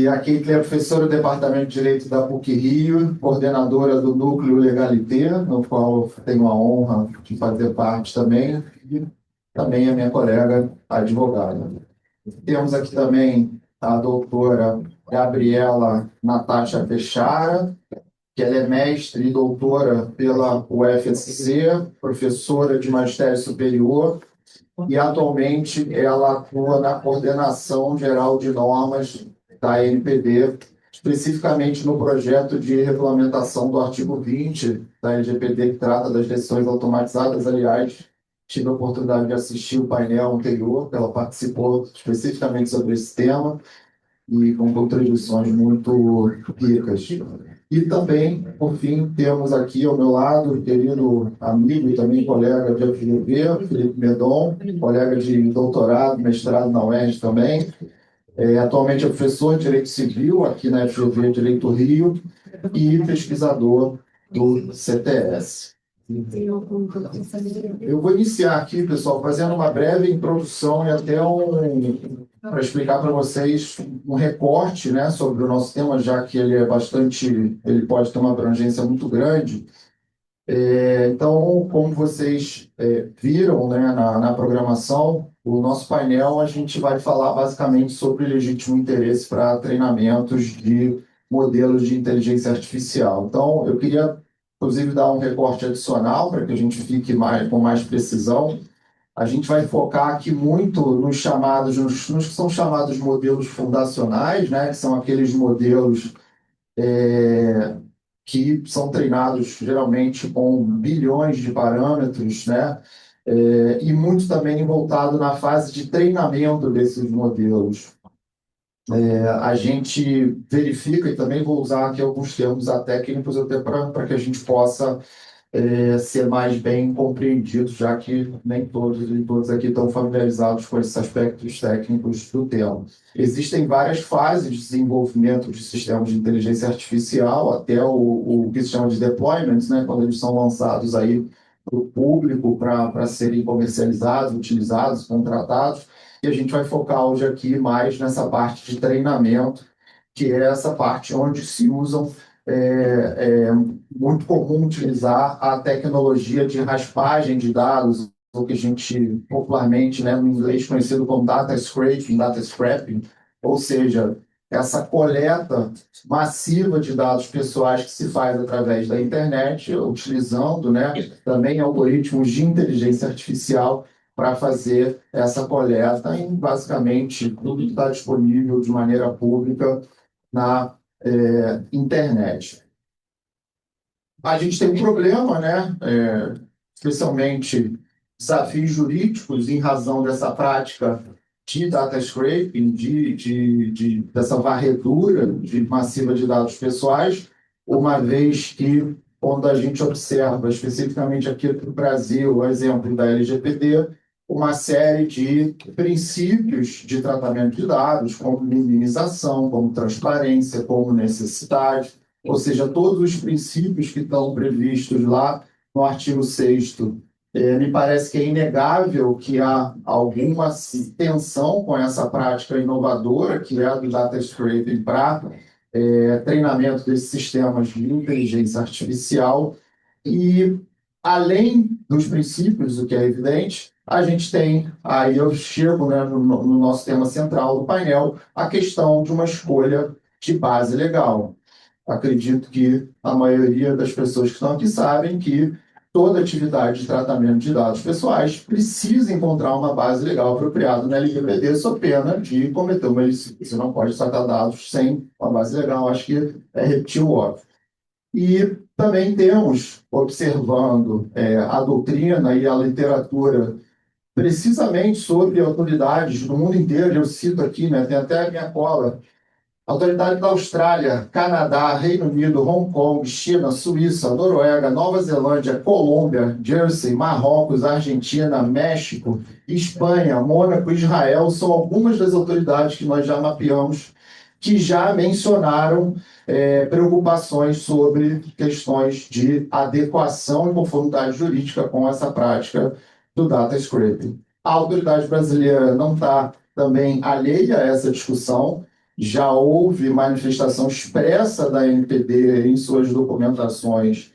E a Caitlin é professora do Departamento de Direito da PUC-Rio, coordenadora do Núcleo Legalité, no qual eu tenho a honra de fazer parte também, e também a minha colega advogada. Temos aqui também a doutora Gabriela Natasha Pechara, que ela é mestre e doutora pela UFSC, professora de magistério superior, e atualmente ela atua na coordenação geral de normas da NPD, especificamente no projeto de regulamentação do artigo 20 da LGPD, que trata das decisões automatizadas. Aliás, tive a oportunidade de assistir o painel anterior, que ela participou especificamente sobre esse tema, e com contribuições muito ricas. E também, por fim, temos aqui ao meu lado o querido amigo e também colega de FGV, Felipe Medon, colega de doutorado, mestrado na UERJ também. Atualmente é professor de Direito Civil aqui na FGV Direito Rio e pesquisador do CTS. Eu vou iniciar aqui, pessoal, fazendo uma breve introdução e até para explicar para vocês um recorte, né, sobre o nosso tema, já que ele pode ter uma abrangência muito grande. Então, como vocês viram, né, na programação, o nosso painel, a gente vai falar basicamente sobre legítimo interesse para treinamentos de modelos de inteligência artificial. Então, eu queria, inclusive, dar um recorte adicional para que a gente fique com mais precisão. A gente vai focar aqui muito nos que são chamados modelos fundacionais, né, que são aqueles modelos que são treinados geralmente com bilhões de parâmetros, né? E muito também voltado na fase de treinamento desses modelos. A gente verifica, e também vou usar aqui alguns termos técnicos até para que a gente possa ser mais bem compreendido, já que nem todos aqui estão familiarizados com esses aspectos técnicos do tema. Existem várias fases de desenvolvimento de sistemas de inteligência artificial, até o que se chama de deployments, né, quando eles são lançados aí para o público para serem comercializados, utilizados, contratados. E a gente vai focar hoje aqui mais nessa parte de treinamento, que é essa parte onde se usam muito comum utilizar a tecnologia de raspagem de dados, o que a gente popularmente, né, no inglês conhecido como data scraping, data scrapping, ou seja, essa coleta massiva de dados pessoais que se faz através da internet, utilizando, né, também algoritmos de inteligência artificial para fazer essa coleta em basicamente tudo que está disponível de maneira pública na internet. A gente tem um problema, né? Especialmente desafios jurídicos em razão dessa prática de data scraping, dessa varredura massiva de dados pessoais, uma vez que, quando a gente observa, especificamente aqui no Brasil, o exemplo da LGPD, uma série de princípios de tratamento de dados, como minimização, como transparência, como necessidade, ou seja, todos os princípios que estão previstos lá no artigo 6º. Me parece que é inegável que há alguma tensão com essa prática inovadora, que é a do data scraping para treinamento desses sistemas de inteligência artificial. E, além dos princípios, o que é evidente, a gente tem, aí eu chego, né, no nosso tema central do painel, a questão de uma escolha de base legal. Acredito que a maioria das pessoas que estão aqui sabem que toda atividade de tratamento de dados pessoais precisa encontrar uma base legal apropriada na LGPD, sob pena de cometer uma ilícito. Você não pode tratar dados sem uma base legal, acho que é repetir o óbvio. E também temos, observando a doutrina e a literatura, precisamente sobre autoridades do mundo inteiro, eu cito aqui, né, tem até a minha cola, autoridade da Austrália, Canadá, Reino Unido, Hong Kong, China, Suíça, Noruega, Nova Zelândia, Colômbia, Jersey, Marrocos, Argentina, México, Espanha, Mônaco, Israel, são algumas das autoridades que nós já mapeamos, que já mencionaram preocupações sobre questões de adequação e conformidade jurídica com essa prática do data scraping. A autoridade brasileira não está também alheia a essa discussão, já houve manifestação expressa da NPD em suas documentações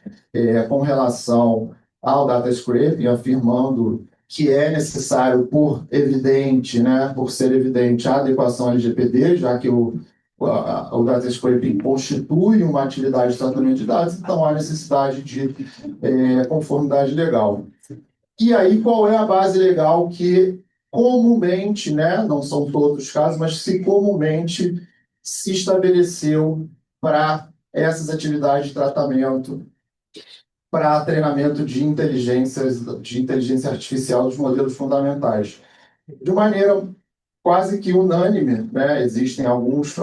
com relação ao data scraping, afirmando que é necessário, por evidente, né, por ser evidente, a adequação LGPD, já que o data scraping constitui uma atividade de tratamento de dados, então há necessidade de conformidade legal. E aí, qual é a base legal que comumente, né, não são todos os casos, mas se comumente se estabeleceu para essas atividades de tratamento, para treinamento de inteligência artificial dos modelos fundamentais? De maneira quase que unânime, né? Existem algumas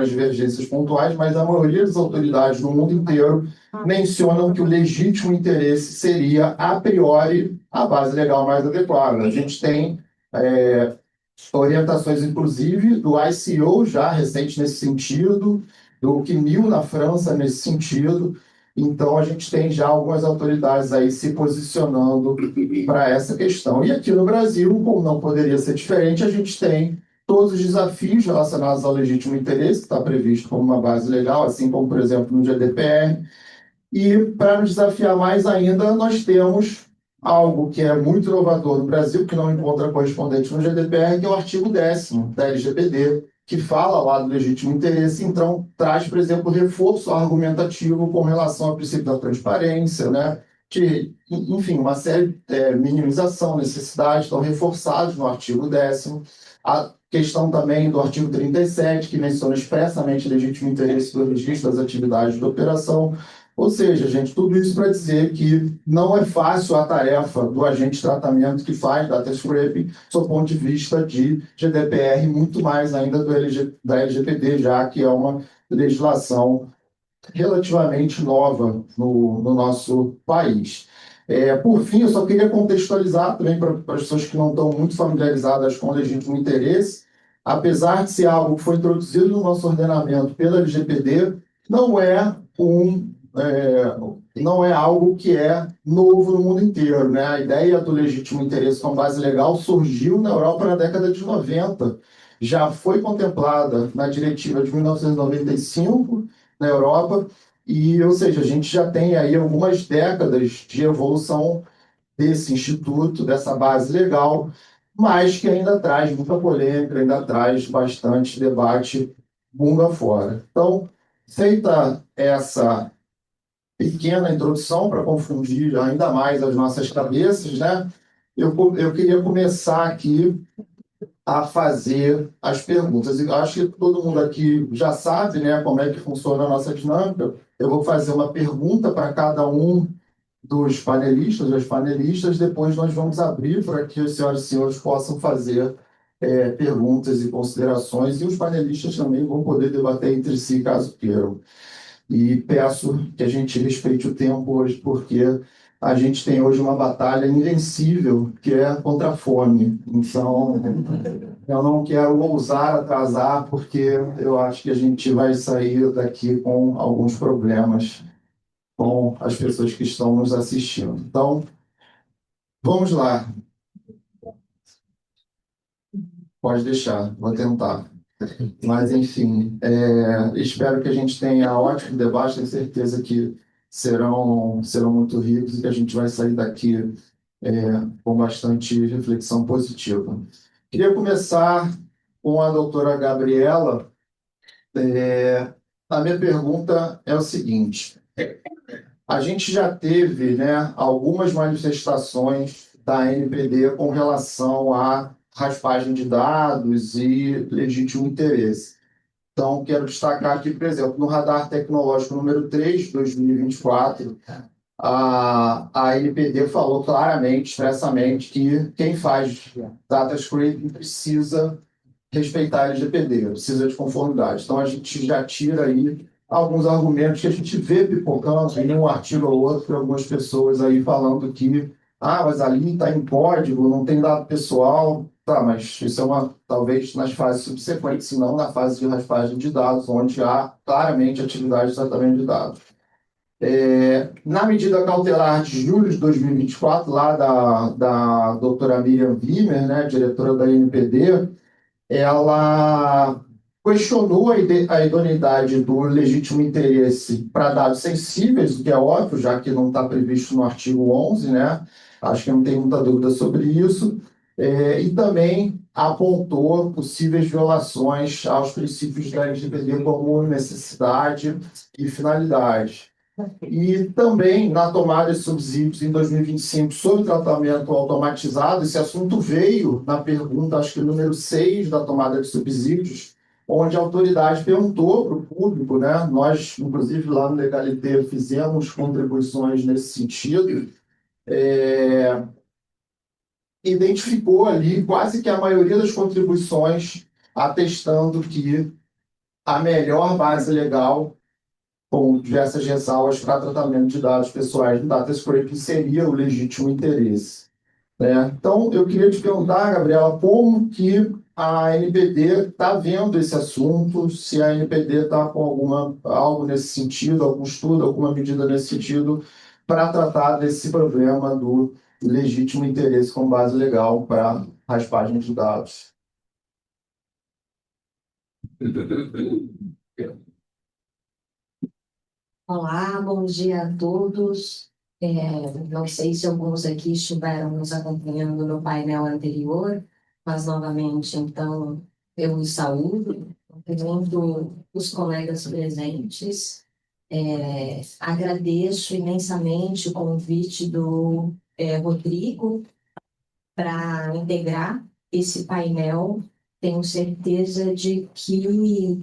divergências pontuais, mas a maioria das autoridades no mundo inteiro mencionam que o legítimo interesse seria, a priori, a base legal mais adequada. A gente tem orientações, inclusive, do ICO já recente nesse sentido, do CNIL na França nesse sentido. Então, a gente tem já algumas autoridades aí se posicionando para essa questão. E aqui no Brasil, como não poderia ser diferente, a gente tem todos os desafios relacionados ao legítimo interesse, que está previsto como uma base legal, assim como, por exemplo, no GDPR. E, para nos desafiar mais ainda, nós temos algo que é muito inovador no Brasil, que não encontra correspondente no GDPR, que é o artigo 10º da LGPD, que fala lá do legítimo interesse, então traz, por exemplo, reforço argumentativo com relação ao princípio da transparência, né? Enfim, uma série de minimização, necessidade, estão reforçados no artigo 10º. A questão também do artigo 37, que menciona expressamente legítimo interesse do registro das atividades de operação. Ou seja, gente, tudo isso para dizer que não é fácil a tarefa do agente de tratamento que faz data scraping, sob ponto de vista de GDPR, muito mais ainda da LGPD, já que é uma legislação relativamente nova no nosso país. Por fim, eu só queria contextualizar também para as pessoas que não estão muito familiarizadas com o legítimo interesse, apesar de ser algo que foi introduzido no nosso ordenamento pela LGPD, não é um não é algo que é novo no mundo inteiro, né? A ideia do legítimo interesse como base legal surgiu na Europa na década de 90, já foi contemplada na diretiva de 1995 na Europa, ou seja, a gente já tem aí algumas décadas de evolução desse instituto, dessa base legal, mas que ainda traz muita polêmica, ainda traz bastante debate mundo afora. Então, feita essa pequena introdução para confundir ainda mais as nossas cabeças, né? Eu queria começar aqui a fazer as perguntas. Eu acho que todo mundo aqui já sabe, né, como é que funciona a nossa dinâmica. Eu vou fazer uma pergunta para cada um dos panelistas, das panelistas, depois nós vamos abrir para que as senhoras e senhores possam fazer perguntas e considerações, e os panelistas também vão poder debater entre si, caso queiram. E peço que a gente respeite o tempo hoje, porque a gente tem hoje uma batalha invencível, que é contra a fome. Então, eu não quero ousar atrasar, porque eu acho que a gente vai sair daqui com alguns problemas com as pessoas que estão nos assistindo. Então, vamos lá. Pode deixar, vou tentar. Mas, enfim, espero que a gente tenha ótimo debate, tenho certeza que serão muito ricos e que a gente vai sair daqui com bastante reflexão positiva. Queria começar com a doutora Gabriela. A minha pergunta é o seguinte: a gente já teve, né, algumas manifestações da NPD com relação à raspagem de dados e legítimo interesse. Então, quero destacar aqui, por exemplo, no radar tecnológico número 3 de 2024, a NPD falou claramente, expressamente, que quem faz data scraping precisa respeitar a LGPD, precisa de conformidade. Então, a gente já tira aí alguns argumentos que a gente vê pipocando em um artigo ou outro, algumas pessoas aí falando que mas ali está em código, não tem dado pessoal. Tá, mas isso é talvez nas fases subsequentes, se não na fase de raspagem de dados, onde há claramente atividade de tratamento de dados. Na medida cautelar de julho de 2024, lá da doutora Miriam Wimmer, né, diretora da NPD, ela questionou a idoneidade do legítimo interesse para dados sensíveis, o que é óbvio, já que não está previsto no artigo 11, né? Acho que não tem muita dúvida sobre isso. E também apontou possíveis violações aos princípios da LGPD como necessidade e finalidade. E também na tomada de subsídios em 2025 sobre tratamento automatizado, esse assunto veio na pergunta, acho que número 6 da tomada de subsídios, onde a autoridade perguntou para o público, né? Nós, inclusive, lá no Legalité, fizemos contribuições nesse sentido, identificou ali quase que a maioria das contribuições atestando que a melhor base legal com diversas ressalvas para tratamento de dados pessoais do data scraping seria o legítimo interesse, né? Então, eu queria te perguntar, Gabriela, como que a NPD está vendo esse assunto, se a NPD está com algo nesse sentido, algum estudo, alguma medida nesse sentido, para tratar desse problema do legítimo interesse como base legal para raspagem de dados. Olá, bom dia a todos. Não sei se alguns aqui estiveram nos acompanhando no painel anterior, mas novamente, então, eu os saúdo, cumprimento os colegas presentes. Agradeço imensamente o convite do Rodrigo para integrar esse painel. Tenho certeza de que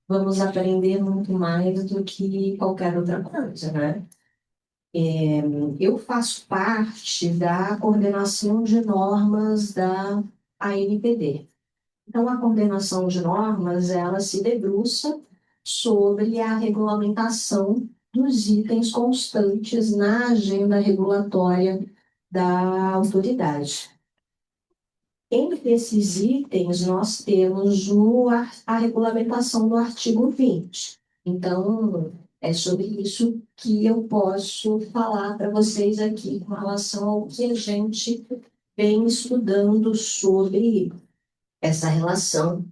vamos aprender muito mais do que qualquer outra coisa, né? Eu faço parte da coordenação de normas da ANPD. Então, a coordenação de normas, ela se debruça sobre a regulamentação dos itens constantes na agenda regulatória da autoridade. Entre esses itens, nós temos a regulamentação do artigo 20. Então, é sobre isso que eu posso falar para vocês aqui com relação ao que a gente vem estudando sobre essa relação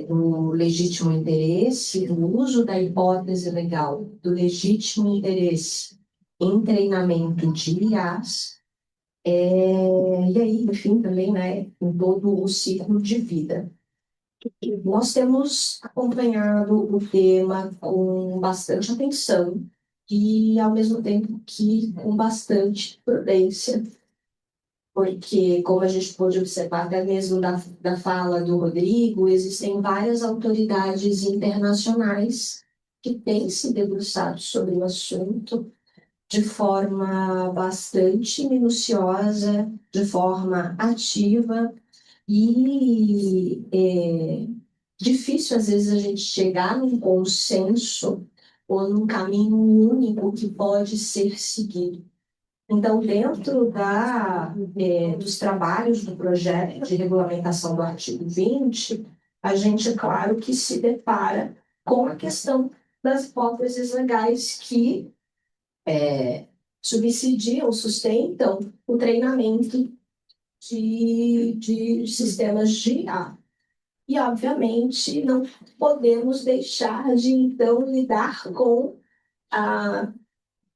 do legítimo interesse, do uso da hipótese legal do legítimo interesse em treinamento de IAs, e aí, enfim, também, né, em todo o ciclo de vida. Nós temos acompanhado o tema com bastante atenção e, ao mesmo tempo, que com bastante prudência, porque, como a gente pôde observar até mesmo da fala do Rodrigo, existem várias autoridades internacionais que têm se debruçado sobre o assunto de forma bastante minuciosa, de forma ativa, e é difícil, às vezes, a gente chegar num consenso ou num caminho único que pode ser seguido. Então, dentro dos trabalhos do projeto de regulamentação do artigo 20, a gente, claro, que se depara com a questão das hipóteses legais que subsidiam, sustentam o treinamento de sistemas de IA. E, obviamente, não podemos deixar de, então, lidar com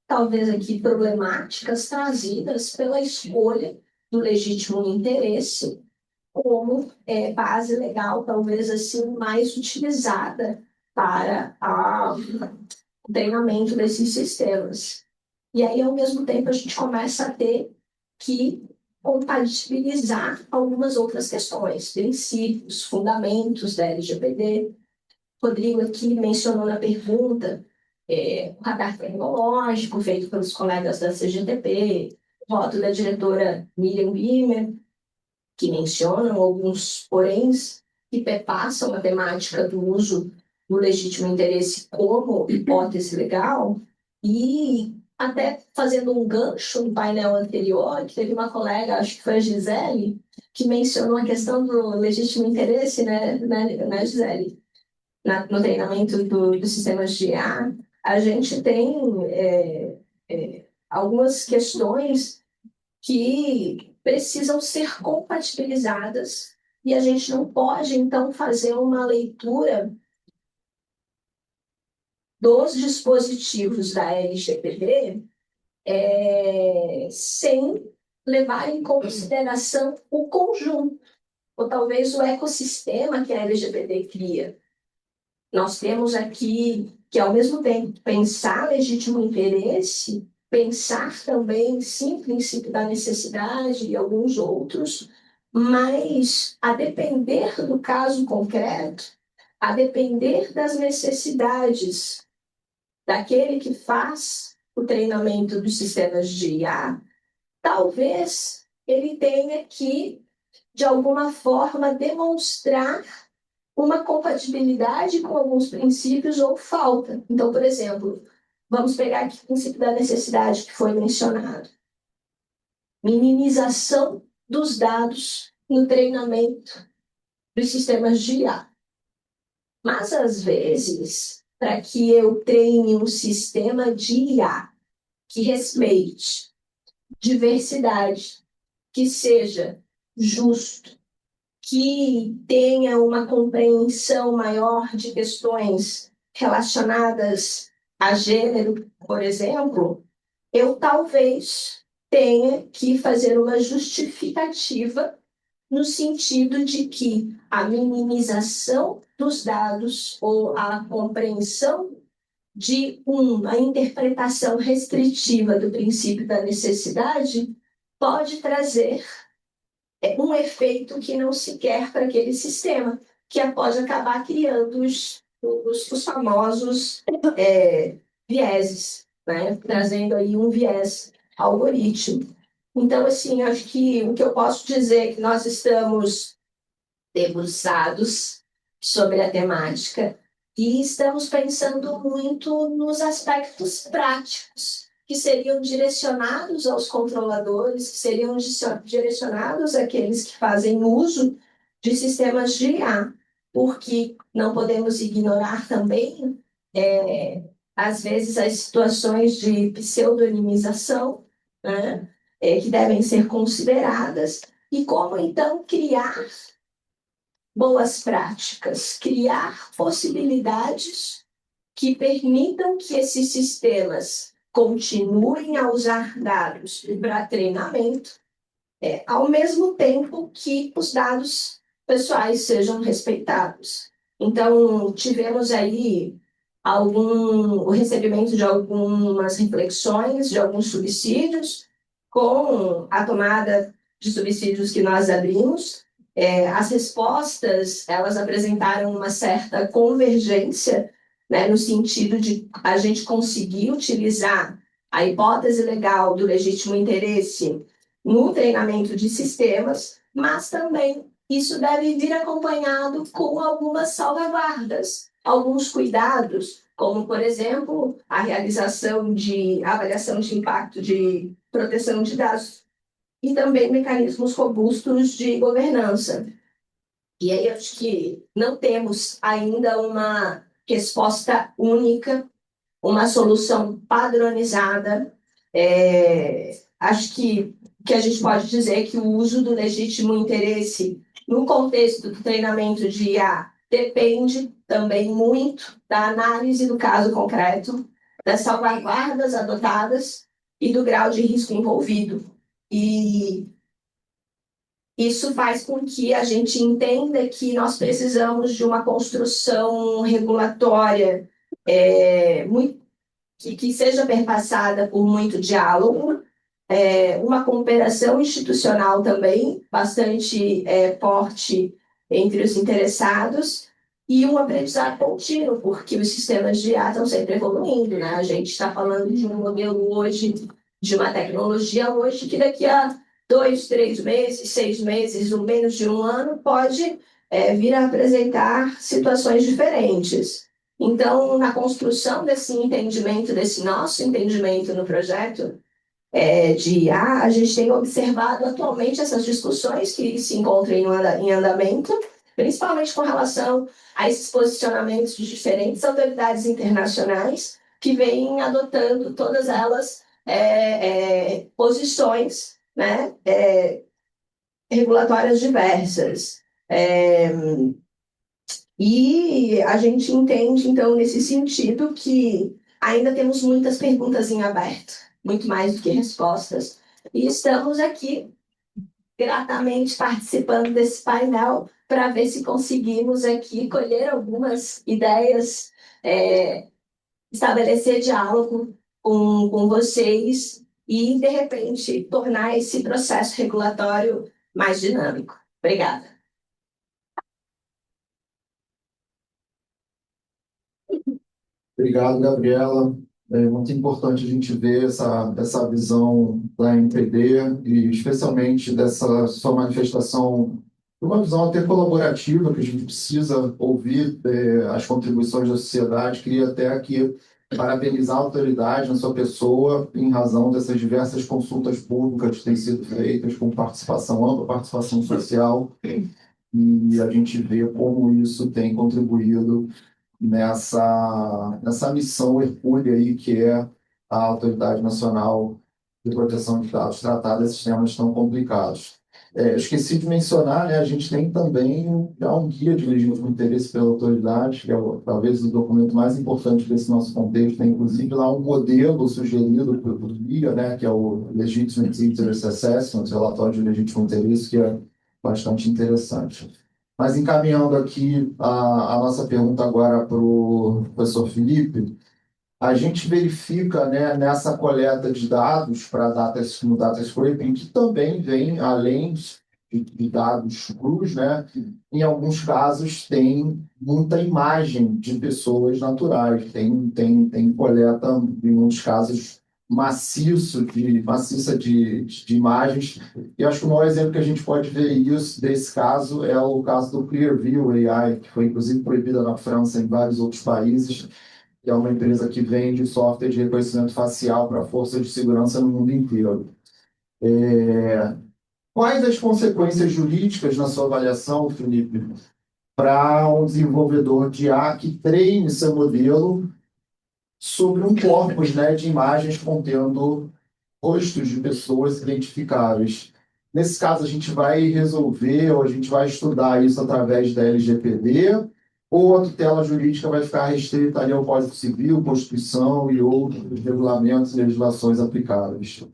talvez aqui problemáticas trazidas pela escolha do legítimo interesse como base legal, talvez assim, mais utilizada para o treinamento desses sistemas. E aí, ao mesmo tempo, a gente começa a ter que compatibilizar algumas outras questões, princípios, fundamentos da LGPD. Rodrigo aqui mencionou na pergunta o radar tecnológico feito pelos colegas da CGTP, voto da diretora Miriam Wimmer, que mencionam alguns poréns que perpassam a temática do uso do legítimo interesse como hipótese legal, e até fazendo um gancho no painel anterior, que teve uma colega, acho que foi a Gisele, que mencionou a questão do legítimo interesse, né Gisele? No treinamento dos sistemas de IA, a gente tem algumas questões que precisam ser compatibilizadas e a gente não pode, então, fazer uma leitura dos dispositivos da LGPD sem levar em consideração o conjunto, ou talvez o ecossistema que a LGPD cria. Nós temos aqui que, ao mesmo tempo, pensar legítimo interesse, pensar também, sim, princípio da necessidade e alguns outros, mas, a depender do caso concreto, a depender das necessidades daquele que faz o treinamento dos sistemas de IA, talvez ele tenha que, de alguma forma, demonstrar uma compatibilidade com alguns princípios ou falta. Então, por exemplo, vamos pegar aqui o princípio da necessidade que foi mencionado. Minimização dos dados no treinamento dos sistemas de IA. Mas, às vezes, para que eu treine um sistema de IA que respeite diversidade, que seja justo, que tenha uma compreensão maior de questões relacionadas a gênero, por exemplo, eu talvez tenha que fazer uma justificativa no sentido de que a minimização dos dados ou a compreensão de uma interpretação restritiva do princípio da necessidade pode trazer um efeito que não se quer para aquele sistema, que pode acabar criando os famosos vieses, né? Trazendo aí um viés algoritmo. Então, assim, acho que o que eu posso dizer é que nós estamos debruçados sobre a temática e estamos pensando muito nos aspectos práticos que seriam direcionados aos controladores, que seriam direcionados àqueles que fazem uso de sistemas de IA, porque não podemos ignorar também, às vezes, as situações de pseudonimização, né, que devem ser consideradas, e como, então, criar boas práticas, criar possibilidades que permitam que esses sistemas continuem a usar dados para treinamento, ao mesmo tempo que os dados pessoais sejam respeitados. Então, tivemos aí o recebimento de algumas reflexões, de alguns subsídios, com a tomada de subsídios que nós abrimos. As respostas, elas apresentaram uma certa convergência, né, no sentido de a gente conseguir utilizar a hipótese legal do legítimo interesse no treinamento de sistemas, mas também isso deve vir acompanhado com algumas salvaguardas, alguns cuidados, como, por exemplo, a realização de avaliação de impacto de proteção de dados e também mecanismos robustos de governança. E aí, acho que não temos ainda uma resposta única, uma solução padronizada. Acho que o que a gente pode dizer é que o uso do legítimo interesse no contexto do treinamento de IA depende também muito da análise do caso concreto, das salvaguardas adotadas e do grau de risco envolvido. E isso faz com que a gente entenda que nós precisamos de uma construção regulatória que seja perpassada por muito diálogo, uma cooperação institucional também bastante forte entre os interessados e um aprendizado contínuo, porque os sistemas de IA estão sempre evoluindo, né? A gente está falando de um modelo hoje, de uma tecnologia hoje, que daqui a 2, 3 meses, 6 meses, ou menos de um ano, pode vir a apresentar situações diferentes. Então, na construção desse entendimento, desse nosso entendimento no projeto de IA, a gente tem observado atualmente essas discussões que se encontram em andamento, principalmente com relação a esses posicionamentos de diferentes autoridades internacionais que vêm adotando todas elas posições, né, regulatórias diversas. É, e a gente entende, então, nesse sentido, que ainda temos muitas perguntas em aberto, muito mais do que respostas. E estamos aqui gratamente participando desse painel para ver se conseguimos aqui colher algumas ideias, é, estabelecer diálogo com vocês e, de repente, tornar esse processo regulatório mais dinâmico. Obrigada. Obrigado, Gabriela. É muito importante a gente ver essa visão da NPD e especialmente dessa sua manifestação, uma visão até colaborativa, que a gente precisa ouvir as contribuições da sociedade. Queria até aqui parabenizar a autoridade na sua pessoa em razão dessas diversas consultas públicas que têm sido feitas com participação, ampla participação social, e a gente vê como isso tem contribuído nessa missão hercúlea aí, que é a Autoridade Nacional de Proteção de Dados, tratar desses temas tão complicados. Esqueci de mencionar, né, a gente tem também já um guia de legítimo interesse pela autoridade, que é talvez o documento mais importante desse nosso contexto, tem inclusive lá um modelo sugerido pelo guia, né, que é o Legitimate Interest Assessment, relatório de legítimo interesse, que é bastante interessante. Mas encaminhando aqui a nossa pergunta agora para o professor Felipe, a gente verifica, né, nessa coleta de dados para no data scraping, que também vem, além de dados crus, né, em alguns casos tem muita imagem de pessoas naturais, tem coleta, em muitos casos, maciça de imagens. E acho que o maior exemplo que a gente pode ver isso, desse caso, é o caso do Clearview AI, que foi inclusive proibida na França e em vários outros países, que é uma empresa que vende software de reconhecimento facial para forças de segurança no mundo inteiro. Quais as consequências jurídicas na sua avaliação, Felipe, para um desenvolvedor de IA que treine seu modelo sobre um corpus, né, de imagens contendo rostos de pessoas identificáveis? Nesse caso, a gente vai resolver ou a gente vai estudar isso através da LGPD, ou a tutela jurídica vai ficar restrita ali ao Código Civil, Constituição e outros regulamentos e legislações aplicáveis?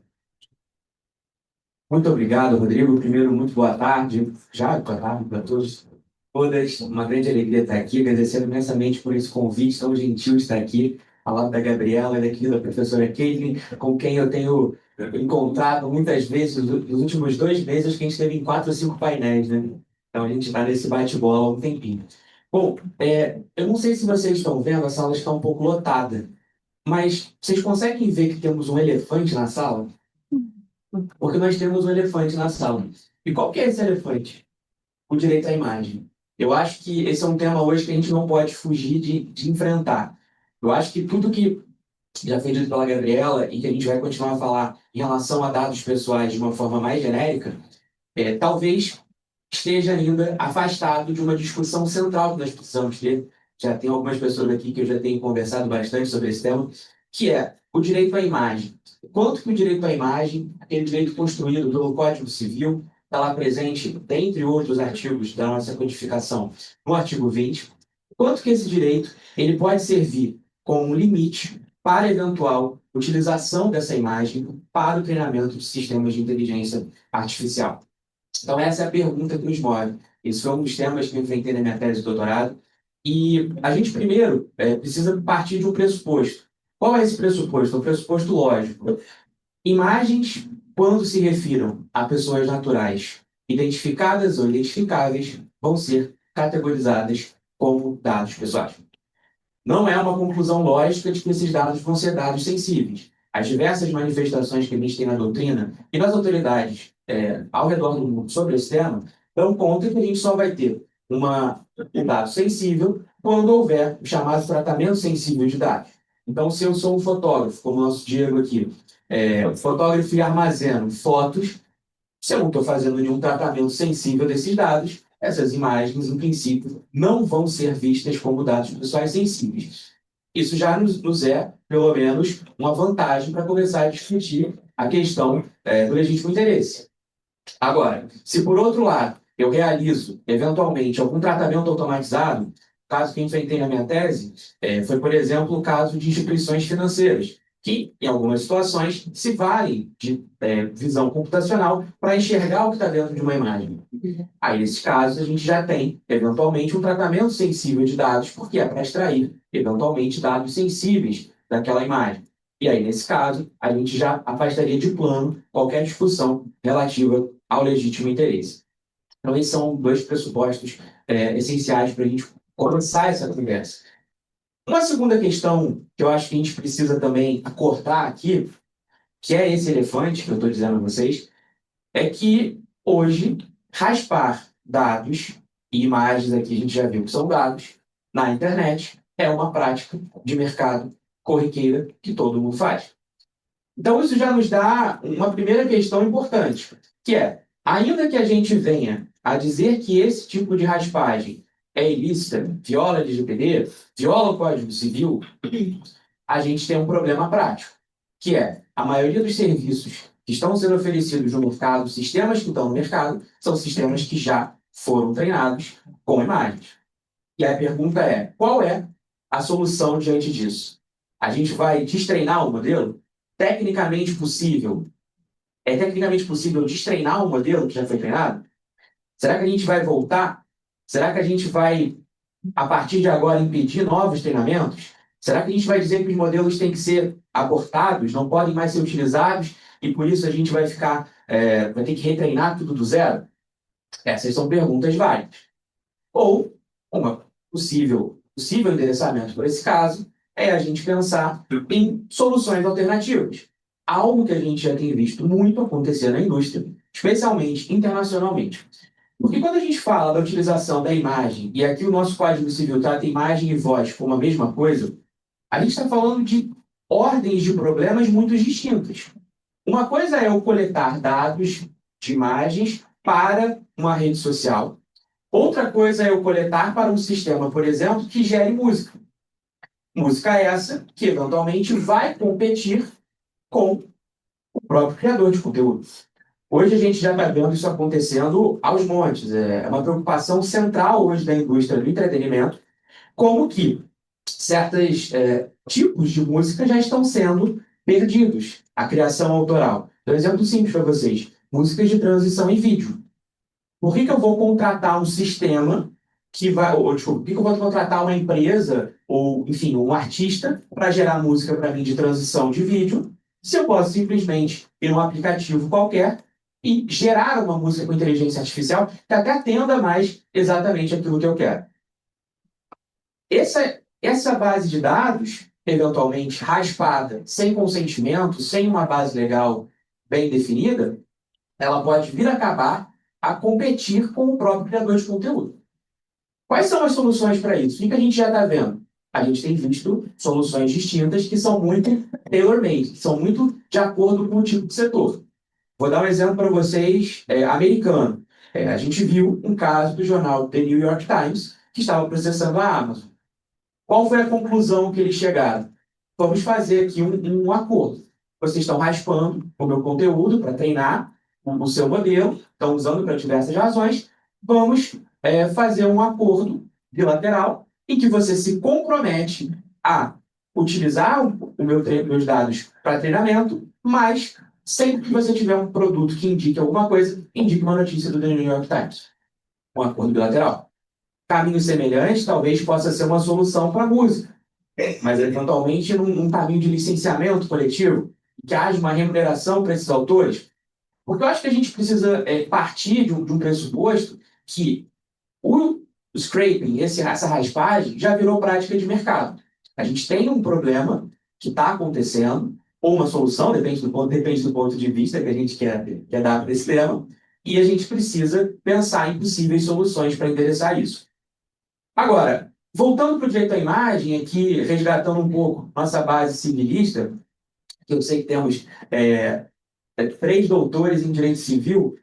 Muito obrigado, Rodrigo. Primeiro, muito boa tarde. Já boa tarde para todos. Todas, uma grande alegria estar aqui, agradecendo imensamente por esse convite tão gentil de estar aqui, ao lado da Gabriela e daqui da professora Caitlin, com quem eu tenho encontrado muitas vezes, nos últimos 2 meses, acho que a gente teve em 4 ou 5 painéis, né? Então a gente está nesse bate-bola há um tempinho. Bom, eu não sei se vocês estão vendo, a sala está um pouco lotada, mas vocês conseguem ver que temos um elefante na sala? Porque nós temos um elefante na sala. E qual que é esse elefante? O direito à imagem. Eu acho que esse é um tema hoje que a gente não pode fugir de enfrentar. Eu acho que tudo que já foi dito pela Gabriela e que a gente vai continuar a falar em relação a dados pessoais de uma forma mais genérica, talvez esteja ainda afastado de uma discussão central que nós precisamos ter. Já tem algumas pessoas aqui que eu já tenho conversado bastante sobre esse tema, que é o direito à imagem. Quanto que o direito à imagem, aquele direito construído pelo Código Civil, está lá presente, dentre outros artigos da nossa codificação, no artigo 20, quanto que esse direito ele pode servir como um limite para a eventual utilização dessa imagem para o treinamento de sistemas de inteligência artificial. Então, essa é a pergunta que nos move. Esse foi um dos temas que eu enfrentei na minha tese de doutorado. E a gente, primeiro, precisa partir de um pressuposto. Qual é esse pressuposto? É um pressuposto lógico. Imagens, quando se refiram a pessoas naturais identificadas ou identificáveis, vão ser categorizadas como dados pessoais. Não é uma conclusão lógica de que esses dados vão ser dados sensíveis. As diversas manifestações que a gente tem na doutrina e nas autoridades ao redor do mundo sobre esse tema dão conta que a gente só vai ter um dado sensível quando houver o chamado tratamento sensível de dados. Então, se eu sou um fotógrafo, como o nosso Diego aqui, fotógrafo e armazeno fotos, se eu não estou fazendo nenhum tratamento sensível desses dados, essas imagens, em princípio, não vão ser vistas como dados pessoais sensíveis. Isso já nos é, pelo menos, uma vantagem para começar a discutir a questão do legítimo interesse. Agora, se por outro lado eu realizo, eventualmente, algum tratamento automatizado, o caso que eu enfrentei na minha tese, foi, por exemplo, o caso de instituições financeiras, que, em algumas situações, se valem de visão computacional para enxergar o que está dentro de uma imagem. Aí, nesses casos, a gente já tem, eventualmente, um tratamento sensível de dados, porque é para extrair, eventualmente, dados sensíveis daquela imagem. E aí, nesse caso, a gente já afastaria de plano qualquer discussão relativa ao legítimo interesse. Então, esses são dois pressupostos essenciais para a gente começar essa conversa. Uma segunda questão que eu acho que a gente precisa também acordar aqui, que é esse elefante que eu estou dizendo a vocês, é que hoje raspar dados e imagens aqui a gente já viu que são dados na internet é uma prática de mercado corriqueira que todo mundo faz. Então isso já nos dá uma primeira questão importante, que é, ainda que a gente venha a dizer que esse tipo de raspagem é ilícita, viola a LGPD, viola o Código Civil, a gente tem um problema prático, que é a maioria dos serviços que estão sendo oferecidos no mercado, sistemas que estão no mercado, são sistemas que já foram treinados com imagens. E a pergunta é, qual é a solução diante disso? A gente vai destreinar o modelo? Tecnicamente possível? É tecnicamente possível destreinar um modelo que já foi treinado? Será que a gente vai voltar? Será que a gente vai, a partir de agora, impedir novos treinamentos? Será que a gente vai dizer que os modelos têm que ser abortados, não podem mais ser utilizados, e por isso a gente vai ficar, vai ter que retreinar tudo do zero? Essas são perguntas válidas. Ou, uma possível endereçamento por esse caso é a gente pensar em soluções alternativas. Algo que a gente já tem visto muito acontecer na indústria, especialmente internacionalmente. Porque quando a gente fala da utilização da imagem, e aqui o nosso Código Civil trata imagem e voz como a mesma coisa, a gente está falando de ordens de problemas muito distintas. Uma coisa é eu coletar dados de imagens para uma rede social. Outra coisa é eu coletar para um sistema, por exemplo, que gere música. Música essa que, eventualmente, vai competir com o próprio criador de conteúdo. Hoje a gente já está vendo isso acontecendo aos montes. É uma preocupação central hoje da indústria do entretenimento, como que certos tipos de música já estão sendo perdidos. A criação autoral. Então, um exemplo simples para vocês. Músicas de transição em vídeo. Por que eu vou contratar um sistema que vai... desculpa, por que eu vou contratar uma empresa ou, enfim, um artista para gerar música para mim de transição de vídeo, se eu posso simplesmente ir num aplicativo qualquer e gerar uma música com inteligência artificial que até atenda mais exatamente aquilo que eu quero. Essa base de dados, eventualmente raspada, sem consentimento, sem uma base legal bem definida, ela pode vir a acabar a competir com o próprio criador de conteúdo. Quais são as soluções para isso? O que a gente já está vendo? A gente tem visto soluções distintas que são muito tailor-made, que são muito de acordo com o tipo de setor. Vou dar um exemplo para vocês americano. A gente viu um caso do jornal The New York Times que estava processando a Amazon. Qual foi a conclusão que eles chegaram? Vamos fazer aqui um acordo. Vocês estão raspando o meu conteúdo para treinar o seu modelo, estão usando para diversas razões. Vamos fazer um acordo bilateral em que você se compromete a utilizar meus dados para treinamento, mas sempre que você tiver um produto que indique alguma coisa, indique uma notícia do The New York Times. Um acordo bilateral. Caminho semelhante talvez possa ser uma solução para a música, mas eventualmente num caminho de licenciamento coletivo, que haja uma remuneração para esses autores. Porque eu acho que a gente precisa partir de um pressuposto que o scraping, essa raspagem, já virou prática de mercado. A gente tem um problema que está acontecendo, ou uma solução, depende do ponto de vista que a gente quer dar para esse tema, e a gente precisa pensar em possíveis soluções para endereçar isso. Agora, voltando para o direito à imagem, aqui resgatando um pouco nossa base civilista, que eu sei que temos 3 doutores em direito civil,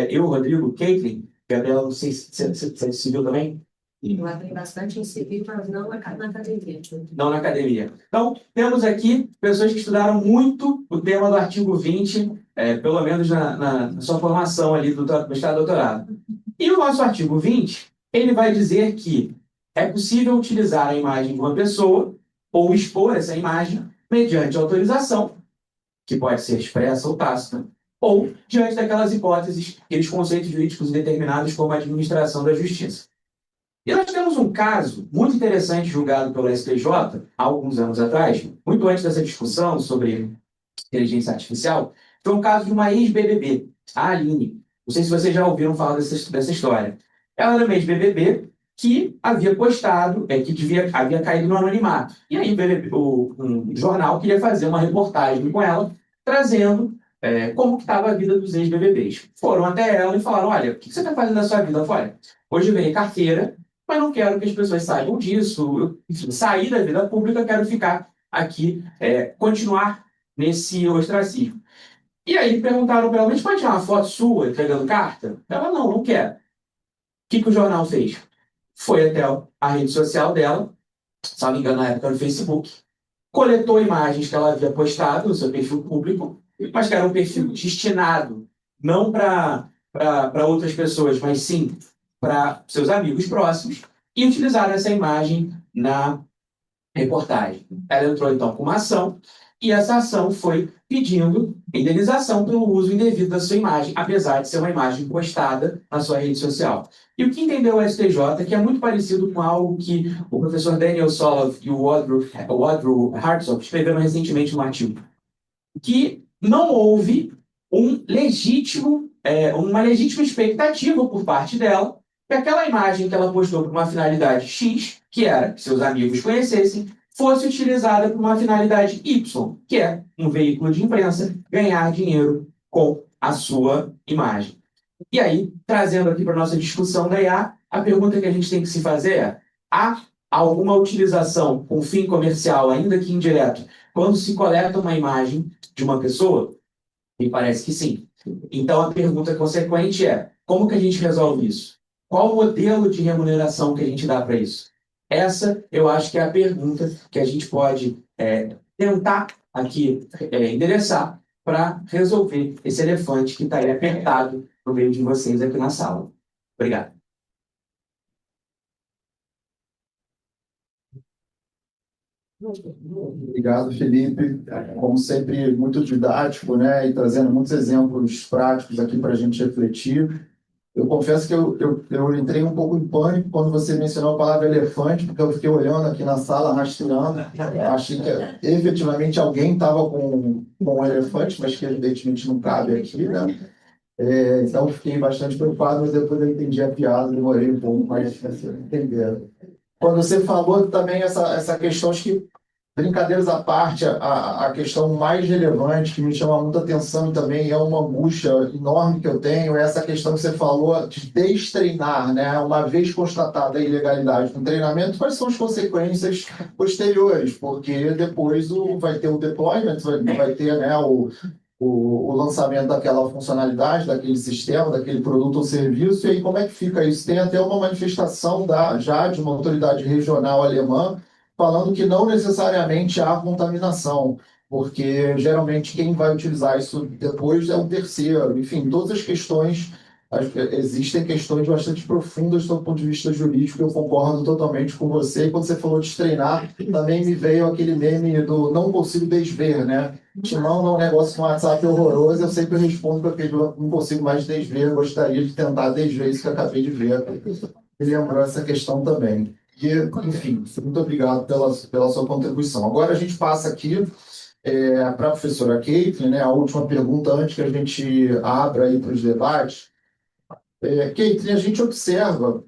eu, Rodrigo, Caitlin, Gabriela, não sei se é civil também? Eu aprendi bastante em civil, mas não na academia. Não na academia. Então, temos aqui pessoas que estudaram muito o tema do artigo 20, pelo menos na sua formação ali do mestrado e doutorado. E o nosso artigo 20, ele vai dizer que é possível utilizar a imagem de uma pessoa ou expor essa imagem mediante autorização, que pode ser expressa ou tácita, ou diante daquelas hipóteses, aqueles conceitos jurídicos determinados como a administração da justiça. E nós temos um caso muito interessante julgado pelo STJ há alguns anos atrás, muito antes dessa discussão sobre inteligência artificial, foi um caso de uma ex-BBB, a Aline. Não sei se vocês já ouviram falar dessa história. Ela era uma ex-BBB que havia postado, havia caído no anonimato. E aí um jornal queria fazer uma reportagem com ela, trazendo como que estava a vida dos ex-BBBs. Foram até ela e falaram, olha, o que você está fazendo na sua vida fora? Hoje vem carteira, mas não quero que as pessoas saibam disso. Enfim, sair da vida pública, quero ficar aqui, continuar nesse ostracismo. E aí perguntaram para ela, mas pode tirar uma foto sua entregando carta? Ela, não quero. O que o jornal fez? Foi até a rede social dela, se não me engano, na época no Facebook, coletou imagens que ela havia postado no seu perfil público, mas que era um perfil destinado não para outras pessoas, mas sim para seus amigos próximos, e utilizaram essa imagem na reportagem. Ela entrou, então, com uma ação, e essa ação foi pedindo indenização pelo uso indevido da sua imagem, apesar de ser uma imagem postada na sua rede social. E o que entendeu o STJ é que é muito parecido com algo que o professor Daniel Solov e o Audrey Hartzog escreveram recentemente no artigo, que não houve uma legítima expectativa por parte dela que aquela imagem que ela postou para uma finalidade X, que era que seus amigos conhecessem, fosse utilizada para uma finalidade Y, que é um veículo de imprensa ganhar dinheiro com a sua imagem. E aí, trazendo aqui para a nossa discussão da IA, a pergunta que a gente tem que se fazer é: há alguma utilização com fim comercial, ainda que indireto, quando se coleta uma imagem de uma pessoa? Me parece que sim. Então, a pergunta consequente é: como que a gente resolve isso? Qual o modelo de remuneração que a gente dá para isso? Essa, eu acho que é a pergunta que a gente pode tentar aqui endereçar para resolver esse elefante que está aí apertado no meio de vocês aqui na sala. Obrigado. Obrigado, Felipe. Como sempre, muito didático, né? E trazendo muitos exemplos práticos aqui para a gente refletir. Eu confesso que eu entrei um pouco em pânico quando você mencionou a palavra elefante, porque eu fiquei olhando aqui na sala, rastreando. Achei que efetivamente alguém estava com um elefante, mas que evidentemente não cabe aqui, né? Então fiquei bastante preocupado, mas depois eu entendi a piada, demorei um pouco mais para entender. Quando você falou também essa questão, acho que, brincadeiras à parte, a questão mais relevante que me chama muita atenção também é uma angústia enorme que eu tenho, é essa questão que você falou de destreinar, né? Uma vez constatada a ilegalidade no treinamento, quais são as consequências posteriores? Porque depois vai ter o deployment, vai ter, né, o lançamento daquela funcionalidade, daquele sistema, daquele produto ou serviço, e aí como é que fica isso? Tem até uma manifestação já de uma autoridade regional alemã falando que não necessariamente há contaminação, porque geralmente quem vai utilizar isso depois é um terceiro. Enfim, todas as questões, existem questões bastante profundas do ponto de vista jurídico, eu concordo totalmente com você. E quando você falou de treinar, também me veio aquele meme do não consigo desver, né? Te manda um negócio no WhatsApp horroroso, eu sempre respondo com aquele não consigo mais desver, gostaria de tentar desver isso que eu acabei de ver. E lembrou essa questão também. E, enfim, muito obrigado pela sua contribuição. Agora a gente passa aqui para a professora Caitlin, né, a última pergunta antes que a gente abra aí para os debates. Caitlin, a gente observa,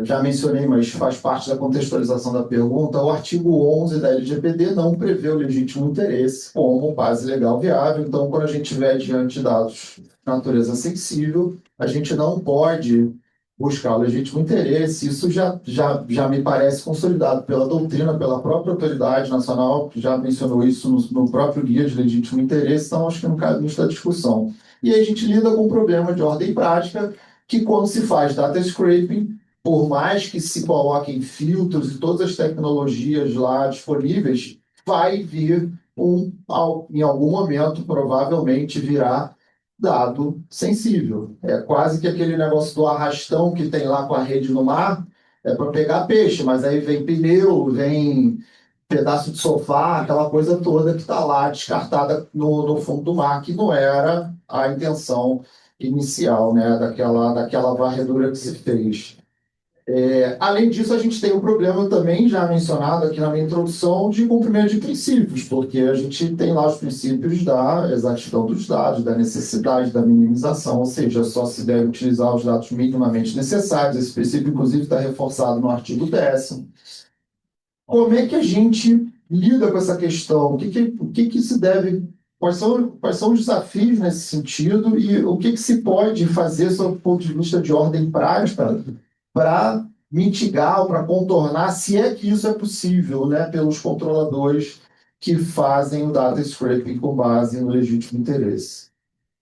já mencionei, mas faz parte da contextualização da pergunta, o artigo 11 da LGPD não prevê o legítimo interesse como base legal viável. Então, quando a gente estiver diante de dados de natureza sensível, a gente não pode buscar o legítimo interesse. Isso já me parece consolidado pela doutrina, pela própria autoridade nacional, que já mencionou isso no próprio guia de legítimo interesse, então acho que não cabe nisso da discussão. E aí a gente lida com um problema de ordem prática, que quando se faz data scraping, por mais que se coloquem filtros e todas as tecnologias lá disponíveis, vai vir em algum momento, provavelmente virá dado sensível. É quase que aquele negócio do arrastão que tem lá com a rede no mar, é para pegar peixe, mas aí vem pneu, vem pedaço de sofá, aquela coisa toda que está lá descartada no fundo do mar, que não era a intenção inicial, né, daquela varredura que se fez. Além disso, a gente tem um problema também, já mencionado aqui na minha introdução, de cumprimento de princípios, porque a gente tem lá os princípios da exatidão dos dados, da necessidade da minimização, ou seja, só se deve utilizar os dados minimamente necessários. Esse princípio, inclusive, está reforçado no artigo 10º. Como é que a gente lida com essa questão? O que se deve... Quais são os desafios nesse sentido e o que se pode fazer, sob o ponto de vista de ordem prática, para mitigar ou para contornar, se é que isso é possível, né, pelos controladores que fazem o data scraping com base no legítimo interesse.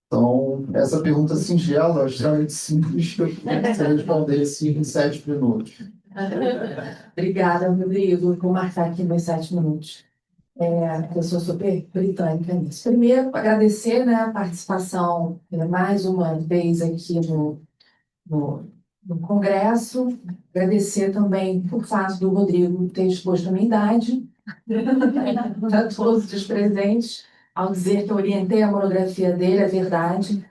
Então, essa pergunta singela, extremamente simples, que eu queria que você respondesse em 7 minutos. Obrigada, Rodrigo. Vou marcar aqui meus 7 minutos. Eu sou super britânica nisso. Primeiro, agradecer, né, a participação mais uma vez aqui no Congresso. Agradecer também por fato do Rodrigo ter exposto a minha idade a todos os presentes, ao dizer que eu orientei a monografia dele, é verdade,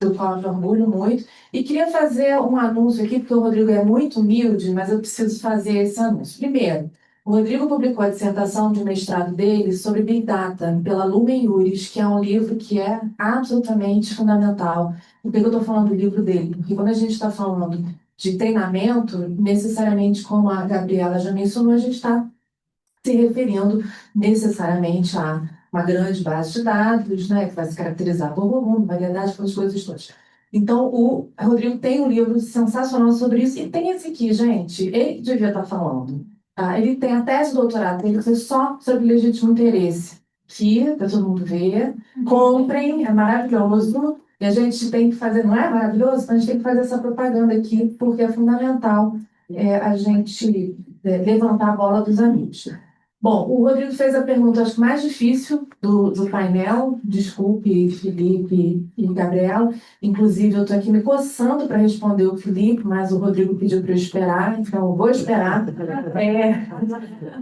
do qual eu me orgulho muito. E queria fazer um anúncio aqui, porque o Rodrigo é muito humilde, mas eu preciso fazer esse anúncio. Primeiro, o Rodrigo publicou a dissertação de mestrado dele sobre Big Data pela Lumen Iuris, que é um livro que é absolutamente fundamental. Por que eu estou falando do livro dele? Porque quando a gente está falando de treinamento, necessariamente, como a Gabriela já mencionou, a gente está se referindo necessariamente a uma grande base de dados, né, que vai se caracterizar por volume, variedade, essas coisas todas. Então, o Rodrigo tem um livro sensacional sobre isso, e tem esse aqui, gente, ele devia estar falando. Ele tem a tese de doutorado dele, que foi só sobre legítimo interesse, que, para todo mundo ver, comprem, é maravilhoso, e a gente tem que fazer, não é maravilhoso? Então, a gente tem que fazer essa propaganda aqui, porque é fundamental a gente levantar a bola dos amigos. Bom, o Rodrigo fez a pergunta, acho que mais difícil do painel. Desculpe, Felipe e Gabriela. Inclusive, eu estou aqui me coçando para responder o Felipe, mas o Rodrigo pediu para eu esperar, então eu vou esperar.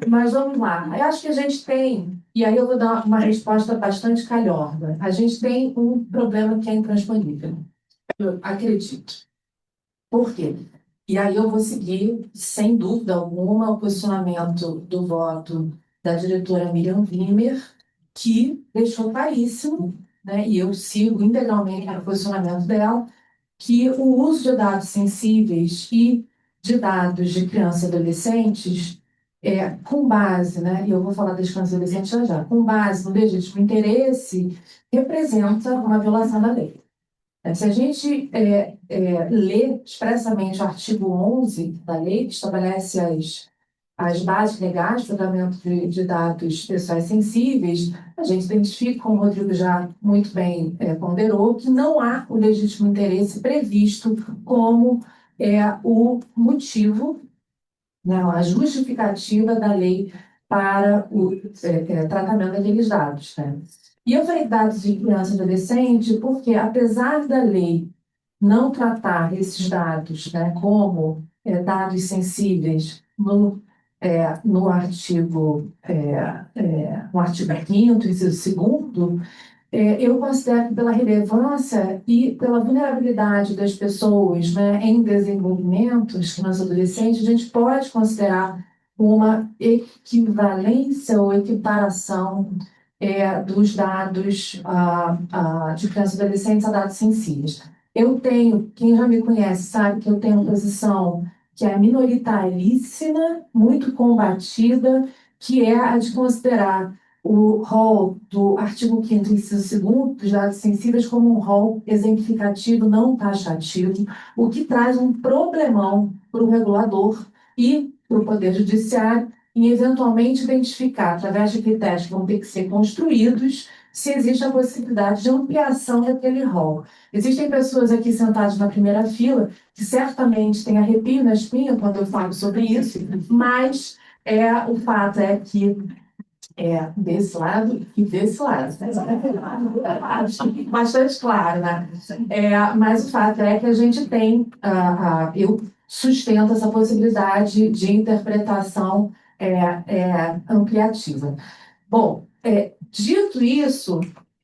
Mas vamos lá. Eu acho que a gente tem, e aí eu vou dar uma resposta bastante calhorda. A gente tem um problema que é intransponível. Eu acredito. Por quê? E aí eu vou seguir, sem dúvida alguma, o posicionamento do voto da diretora Miriam Wimmer, que deixou claríssimo, né, e eu sigo integralmente o posicionamento dela, que o uso de dados sensíveis e de dados de crianças e adolescentes, com base, né, e eu vou falar das crianças e adolescentes já, com base no legítimo interesse, representa uma violação da lei. Se a gente lê expressamente o artigo 11 da lei, que estabelece as bases legais de tratamento de dados pessoais sensíveis, a gente identifica, como o Rodrigo já muito bem ponderou, que não há o legítimo interesse previsto como o motivo, né, a justificativa da lei para o tratamento daqueles dados, né? E eu falei dados de criança e adolescente porque, apesar da lei não tratar esses dados, né, como dados sensíveis no artigo 5º, inciso 2º, eu considero que pela relevância e pela vulnerabilidade das pessoas, né, em desenvolvimento, as crianças e adolescentes, a gente pode considerar uma equivalência ou equiparação dos dados de crianças e adolescentes a dados sensíveis. Eu tenho, quem já me conhece sabe que eu tenho uma posição que é minoritaríssima, muito combatida, que é a de considerar o rol do artigo 5º, inciso 2º, dos dados sensíveis, como um rol exemplificativo, não taxativo, o que traz um problemão para o regulador e para o Poder Judiciário, e eventualmente identificar, através de critérios que vão ter que ser construídos, se existe a possibilidade de ampliação daquele rol. Existem pessoas aqui sentadas na primeira fila que certamente têm arrepio na espinha quando eu falo sobre isso, mas o fato é que desse lado e desse lado. Acho que bastante claro, né? Mas o fato é que a gente tem, eu sustento essa possibilidade de interpretação ampliativa. Bom, dito isso,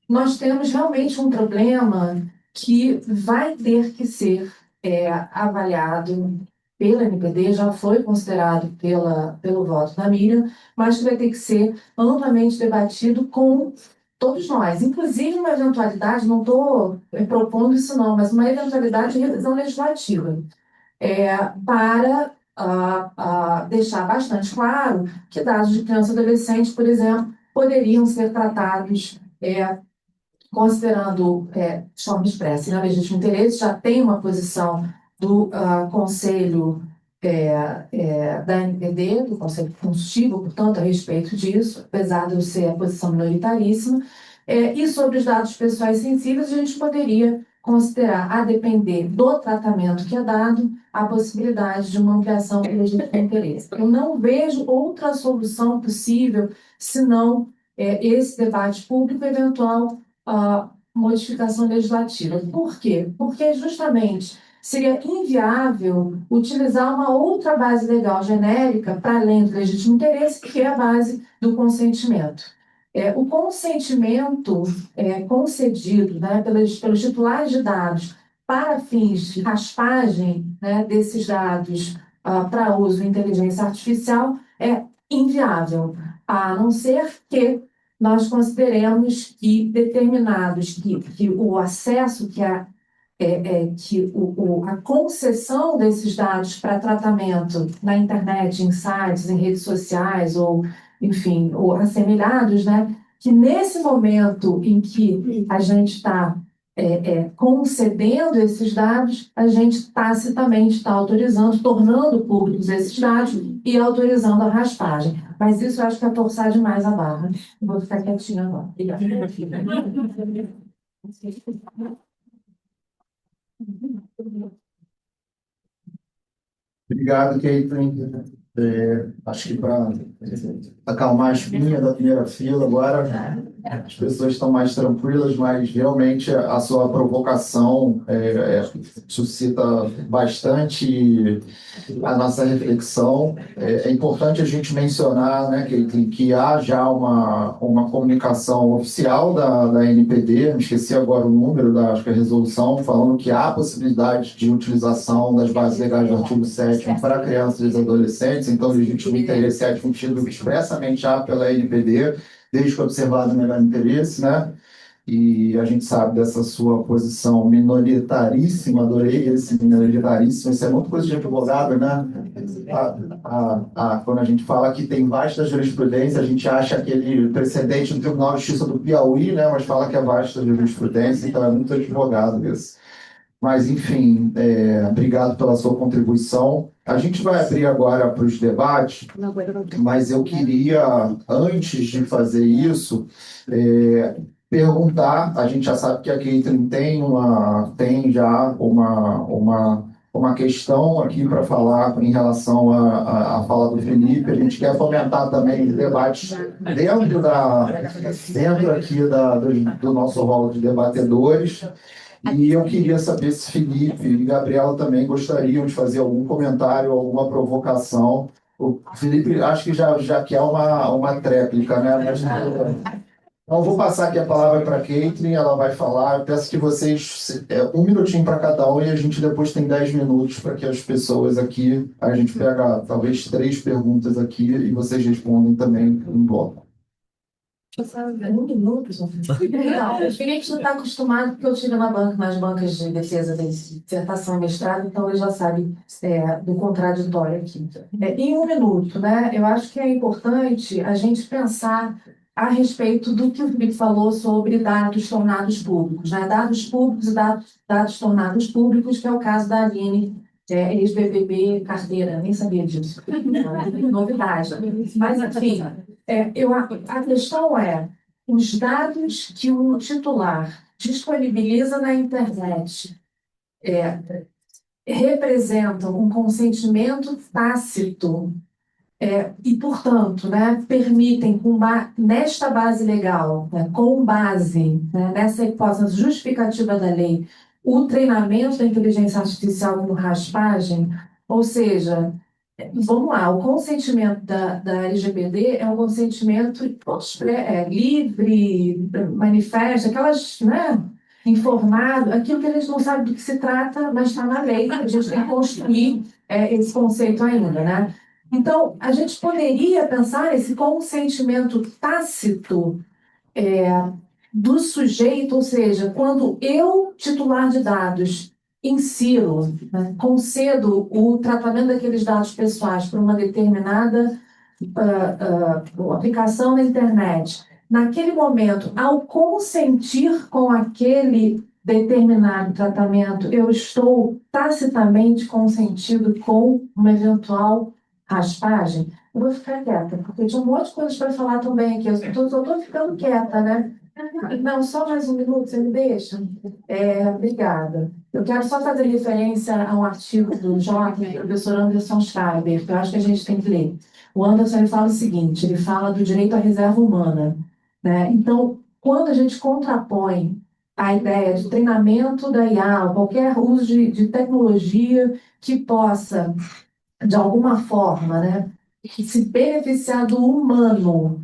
nós temos realmente um problema que vai ter que ser avaliado pela NPD, já foi considerado pelo voto da Miriam, mas que vai ter que ser amplamente debatido com todos nós, inclusive uma eventualidade, não estou propondo isso não, mas uma eventualidade de revisão legislativa, para deixar bastante claro que dados de criança e adolescente, por exemplo, poderiam ser tratados considerando de forma expressa e na legítimo interesse. Já tem uma posição do Conselho da NPD, do Conselho Consultivo, portanto, a respeito disso, apesar de eu ser a posição minoritaríssima. E sobre os dados pessoais sensíveis, a gente poderia considerar, a depender do tratamento que é dado, a possibilidade de uma ampliação do legítimo interesse. Eu não vejo outra solução possível senão esse debate público eventual modificação legislativa. Por quê? Porque justamente seria inviável utilizar uma outra base legal genérica para além do legítimo interesse, que é a base do consentimento. O consentimento concedido, né, pelos titulares de dados para fins de raspagem, né, desses dados para uso de inteligência artificial é inviável, a não ser que nós consideremos que determinados, que o acesso, que a concessão desses dados para tratamento na internet, em sites, em redes sociais, ou, enfim, ou assemelhados, né, que nesse momento em que a gente está concedendo esses dados, a gente tacitamente está autorizando, tornando públicos esses dados e autorizando a raspagem. Mas isso eu acho que é forçar demais a barra. Vou ficar quietinha agora. Obrigada. Obrigado, Caitlin. Acho que para acalmar a espinha da primeira fila, agora as pessoas estão mais tranquilas, mas realmente a sua provocação suscita bastante a nossa reflexão. É importante a gente mencionar, né, que há já uma comunicação oficial da NPD, me esqueci agora o número acho que a resolução, falando que há possibilidade de utilização das bases legais do artigo 7º para crianças e adolescentes, então legítimo interesse é admitido expressamente já pela NPD, desde que observado o melhor interesse, né? E a gente sabe dessa sua posição minoritaríssima, adorei esse minoritaríssimo, isso é muito coisa de advogado, né? Quando a gente fala que tem vasta jurisprudência, a gente acha aquele precedente do Tribunal de Justiça do Piauí, né? Mas fala que é vasta jurisprudência, então é muito advogado isso. Mas, enfim, obrigado pela sua contribuição. A gente vai abrir agora para os debates, mas eu queria, antes de fazer isso, perguntar, a gente já sabe que a Caitlin tem já uma questão aqui para falar em relação à fala do Felipe. A gente quer fomentar também debates dentro aqui do nosso rol de debatedores. E eu queria saber se Felipe e Gabriela também gostariam de fazer algum comentário, alguma provocação. O Felipe, acho que já quer uma tréplica, né? Mas, então, eu vou passar aqui a palavra para a Caitlin, ela vai falar. Eu peço que vocês, um minutinho para cada um, e a gente depois tem 10 minutos para que as pessoas aqui, a gente pega talvez 3 perguntas aqui e vocês respondem também em bloco. Um minuto, não, a gente não está acostumado, porque eu tive nas bancas de defesa de dissertação e mestrado, então ele já sabe do contraditório aqui. Em um minuto, né, eu acho que é importante a gente pensar a respeito do que o Felipe falou sobre dados tornados públicos, né? Dados públicos e dados tornados públicos, que é o caso da Aline, ex-BBB carteira, nem sabia disso. Novidade. Mas, enfim, a questão é, os dados que um titular disponibiliza na internet representam um consentimento tácito E, portanto, né, permitem, nesta base legal, né, com base, né, nessa hipótese justificativa da lei, o treinamento da inteligência artificial como raspagem, ou seja, vamos lá, o consentimento da LGPD é um consentimento livre, manifesto, aquelas, né, informado, aquilo que eles não sabem do que se trata, mas está na lei, a gente tem que construir esse conceito ainda, né? Então, a gente poderia pensar esse consentimento tácito do sujeito, ou seja, quando eu, titular de dados, insiro, né, concedo o tratamento daqueles dados pessoais para uma determinada aplicação na internet, naquele momento, ao consentir com aquele determinado tratamento, eu estou tacitamente consentido com uma eventual raspagem. Eu vou ficar quieta, porque tinha um monte de coisas para falar também aqui. Eu só estou ficando quieta, né? Não, só mais um minuto, você me deixa? Obrigada. Eu quero só fazer referência a um artigo do jovem professor Anderson Schreiber, que eu acho que a gente tem que ler. O Anderson ele fala o seguinte, ele fala do direito à reserva humana, né? Então, quando a gente contrapõe a ideia de treinamento da IA, ou qualquer uso de tecnologia que possa, de alguma forma, né, se beneficiar do humano,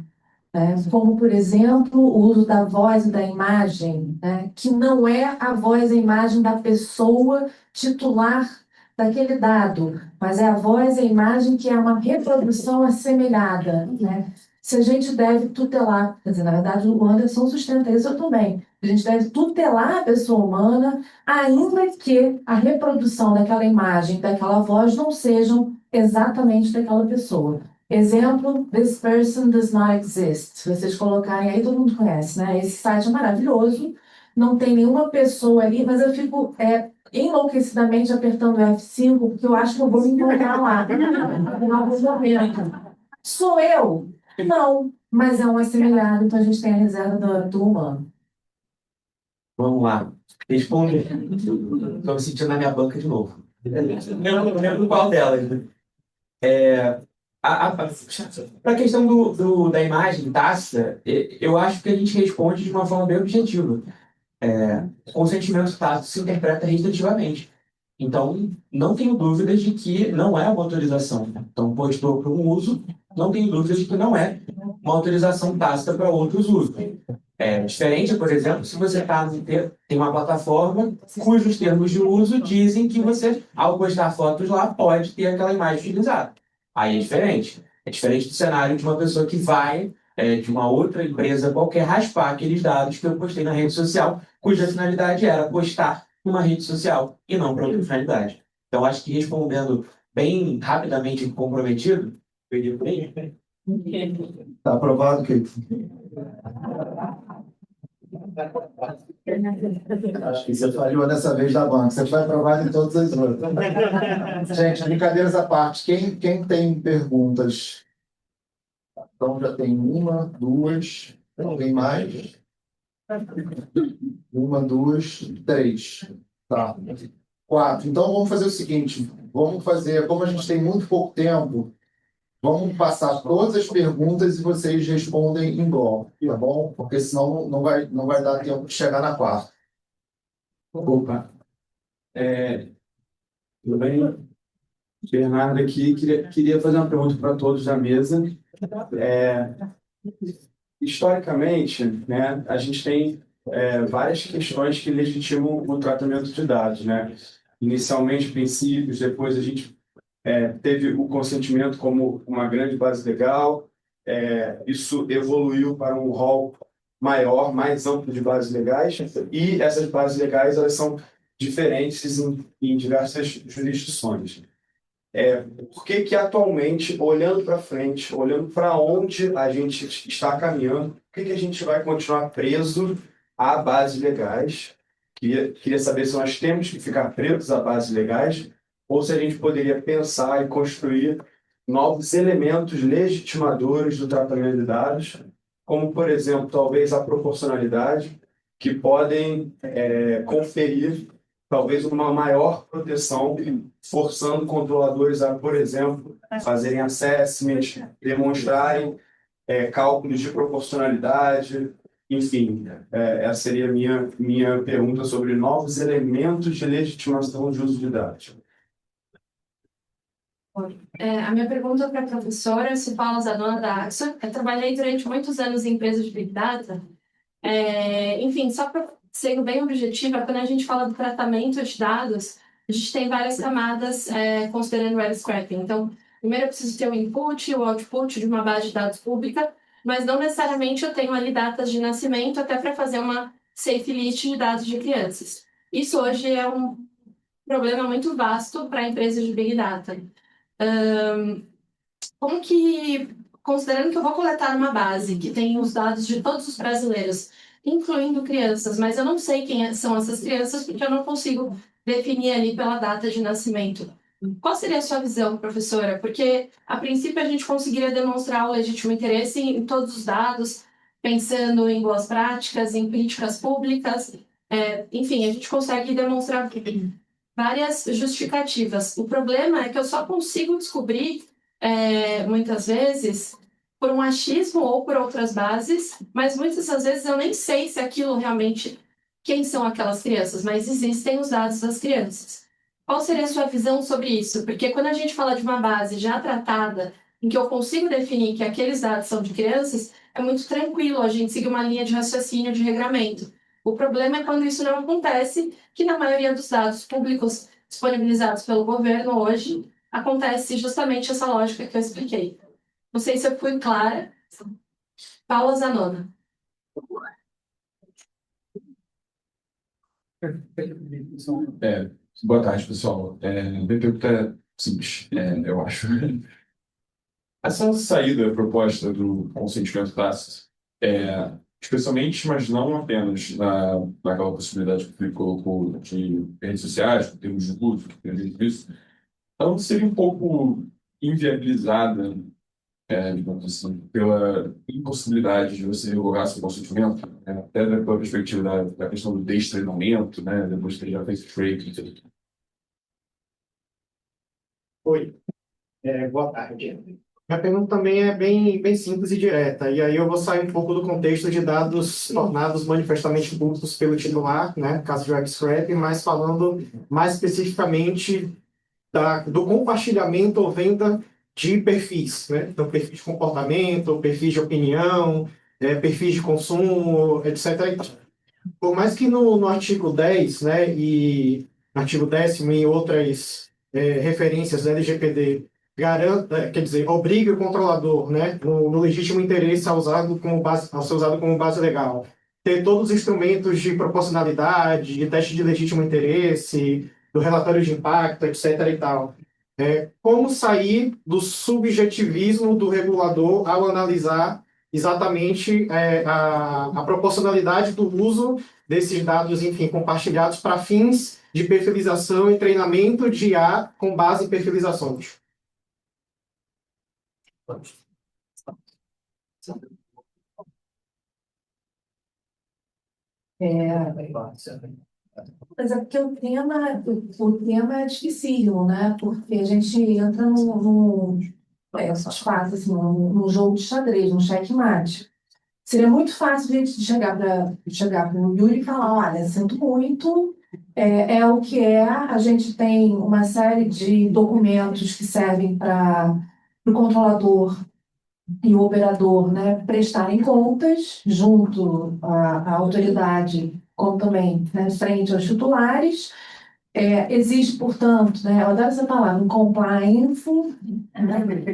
né? Como, por exemplo, o uso da voz e da imagem, né? Que não é a voz e a imagem da pessoa titular daquele dado, mas é a voz e a imagem que é uma reprodução assemelhada, né? Se a gente deve tutelar, quer dizer, na verdade, o Anderson sustenta isso também. A gente deve tutelar a pessoa humana, ainda que a reprodução daquela imagem, daquela voz, não sejam exatamente daquela pessoa. Exemplo, this person does not exist. Se vocês colocarem aí, todo mundo conhece, né? Esse site é maravilhoso, não tem nenhuma pessoa ali, mas eu fico enlouquecidamente apertando F5, porque eu acho que eu vou me encontrar lá, em algum momento. Sou eu? Não, mas é um assemelhado, então a gente tem a reserva do humano. Vamos lá. Responde. Estou me sentindo na minha banca de novo. Eu não lembro qual delas, né? Para a questão da imagem tácita, eu acho que a gente responde de uma forma bem objetiva. O consentimento tácito se interpreta restritivamente. Então, não tenho dúvidas de que não é uma autorização. Então, postou para um uso, não tenho dúvidas de que não é uma autorização tácita para outros usos. É diferente, por exemplo, se você tem uma plataforma cujos termos de uso dizem que você, ao postar fotos lá, pode ter aquela imagem utilizada. Aí é diferente. É diferente do cenário de uma pessoa que vai, de uma outra empresa qualquer, raspar aqueles dados que eu postei na rede social, cuja finalidade era postar numa rede social e não para outra finalidade. Então, acho que respondendo bem rapidamente e comprometido, eu diria bem. Está aprovado, Kate? Acho que você falhou dessa vez da banca. Você foi aprovado em todas as outras. Gente, brincadeiras à parte. Quem tem perguntas? Então já tem uma, duas. Tem mais? Uma, duas, três. Tá. Quatro. Então vamos fazer o seguinte. Vamos fazer, como a gente tem muito pouco tempo, vamos passar todas as perguntas e vocês respondem em bloco, tá bom? Porque senão não vai dar tempo de chegar na quarta. Opa, tudo bem? Bernardo aqui, queria fazer uma pergunta para todos da mesa. Historicamente, né, a gente tem várias questões que legitimam o tratamento de dados, né? Inicialmente, princípios, depois a gente teve o consentimento como uma grande base legal, isso evoluiu para um rol maior, mais amplo de bases legais, e essas bases legais elas são diferentes em diversas jurisdições. Por que atualmente, olhando para frente, olhando para onde a gente está caminhando, por que a gente vai continuar preso a bases legais? Queria saber se nós temos que ficar presos a bases legais ou se a gente poderia pensar e construir novos elementos legitimadores do tratamento de dados, como, por exemplo, talvez a proporcionalidade, que podem conferir talvez uma maior proteção, forçando controladores a, por exemplo, fazerem assessment, demonstrarem cálculos de proporcionalidade, enfim, essa seria a minha pergunta sobre novos elementos de legitimação de uso de dados. A minha pergunta para a professora, se fala da dona da AXA, eu trabalhei durante muitos anos em empresas de Big Data. Enfim, só para ser bem objetiva, quando a gente fala do tratamento de dados, a gente tem várias camadas considerando o web scraping. Então, primeiro eu preciso ter o input e o output de uma base de dados pública, mas não necessariamente eu tenho ali datas de nascimento até para fazer uma safe list de dados de crianças. Isso hoje é um problema muito vasto para empresas de Big Data. Como que, considerando que eu vou coletar uma base que tem os dados de todos os brasileiros, incluindo crianças, mas eu não sei quem são essas crianças porque eu não consigo definir ali pela data de nascimento. Qual seria a sua visão, professora? Porque, a princípio, a gente conseguiria demonstrar o legítimo interesse em todos os dados, pensando em boas práticas, em políticas públicas. Enfim, a gente consegue demonstrar várias justificativas. O problema é que eu só consigo descobrir, muitas vezes, por um achismo ou por outras bases, mas muitas das vezes eu nem sei se aquilo realmente, quem são aquelas crianças, mas existem os dados das crianças. Qual seria a sua visão sobre isso? Porque quando a gente fala de uma base já tratada, em que eu consigo definir que aqueles dados são de crianças, é muito tranquilo a gente seguir uma linha de raciocínio de regramento. O problema é quando isso não acontece, que na maioria dos dados públicos disponibilizados pelo governo hoje, acontece justamente essa lógica que eu expliquei. Não sei se eu fui clara. Paula Zanona. Boa tarde, pessoal. Minha pergunta é simples, eu acho. Essa saída proposta do consentimento tácito, especialmente, mas não apenas naquela possibilidade que o Felipe colocou de redes sociais, com termos de uso, que tem isso, ela não seria um pouco inviabilizada, digamos assim, pela impossibilidade de você revogar seu consentimento, até pela perspectiva da questão do destreinamento, né, depois que ele já fez o trade e tudo. Oi, boa tarde. Minha pergunta também é bem simples e direta, e aí eu vou sair um pouco do contexto de dados tornados manifestamente públicos pelo titular, né, no caso de web scraping, mas falando mais especificamente do compartilhamento ou venda de perfis, né? Então, perfis de comportamento, perfis de opinião, perfis de consumo, etc. Por mais que no artigo 10, né, e no artigo 10º e outras referências da LGPD, garanta, quer dizer, obrigue o controlador, né, no legítimo interesse a ser usado como base legal, ter todos os instrumentos de proporcionalidade, de teste de legítimo interesse, do relatório de impacto, etc. e tal. Como sair do subjetivismo do regulador ao analisar exatamente a proporcionalidade do uso desses dados, enfim, compartilhados para fins de perfilização e treinamento de IA com base em perfilizações. Mas é porque o tema é dificílimo, né? Porque a gente entra assim, num jogo de xadrez, num checkmate. Seria muito fácil a gente chegar para o Yuri e falar, olha, sinto muito, é o que é, a gente tem uma série de documentos que servem para o controlador e o operador, né, prestarem contas junto à autoridade, como também, né, frente aos titulares. Existe, portanto, né, eu adoro essa palavra, um compliance,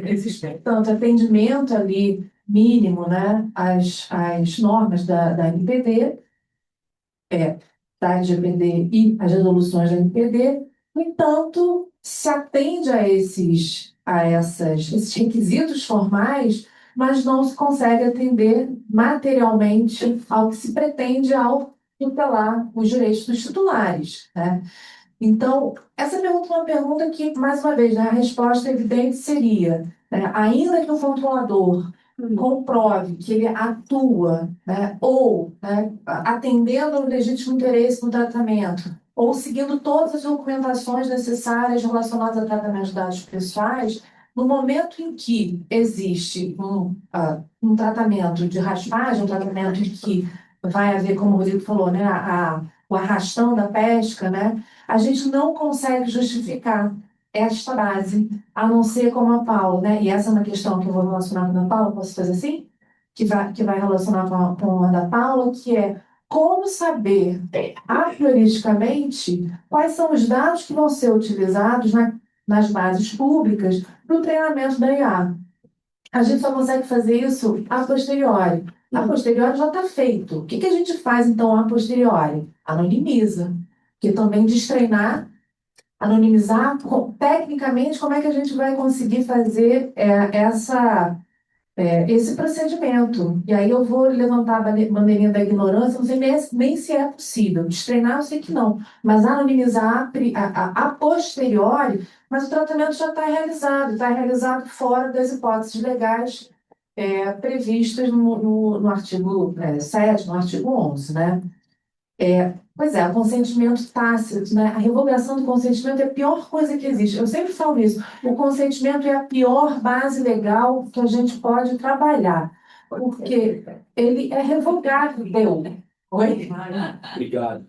existe, portanto, atendimento ali mínimo, né, às normas da NPD, da LGPD e as resoluções da NPD. No entanto, se atende a esses requisitos formais, mas não se consegue atender materialmente ao que se pretende ao tutelar os direitos dos titulares, né? Então, essa pergunta é uma pergunta que, mais uma vez, né, a resposta evidente seria, né, ainda que o controlador comprove que ele atua, né, ou, né, atendendo ao legítimo interesse no tratamento, ou seguindo todas as documentações necessárias relacionadas a tratamento de dados pessoais, no momento em que existe um tratamento de raspagem, um tratamento em que vai haver, como o Rodrigo falou, né, o arrastão da pesca, né, a gente não consegue justificar esta base, a não ser como a Paula, né, e essa é uma questão que eu vou relacionar com a Paula, posso fazer assim? Que vai relacionar com a da Paula, que é como saber, aprioristicamente, quais são os dados que vão ser utilizados nas bases públicas para o treinamento da IA. A gente só consegue fazer isso a posteriori. A posteriori já está feito. O que a gente faz, então, a posteriori? Anonimiza. Porque também destreinar, anonimizar, tecnicamente, como é que a gente vai conseguir fazer esse procedimento? E aí eu vou levantar a bandeirinha da ignorância, não sei nem se é possível. Destreinar, eu sei que não. Mas anonimizar a posteriori, mas o tratamento já está realizado fora das hipóteses legais previstas no artigo 7, no artigo 11, né? Pois é, o consentimento tácito, né? A revogação do consentimento é a pior coisa que existe. Eu sempre falo isso. O consentimento é a pior base legal que a gente pode trabalhar, porque ele é revogável. Oi? Obrigado.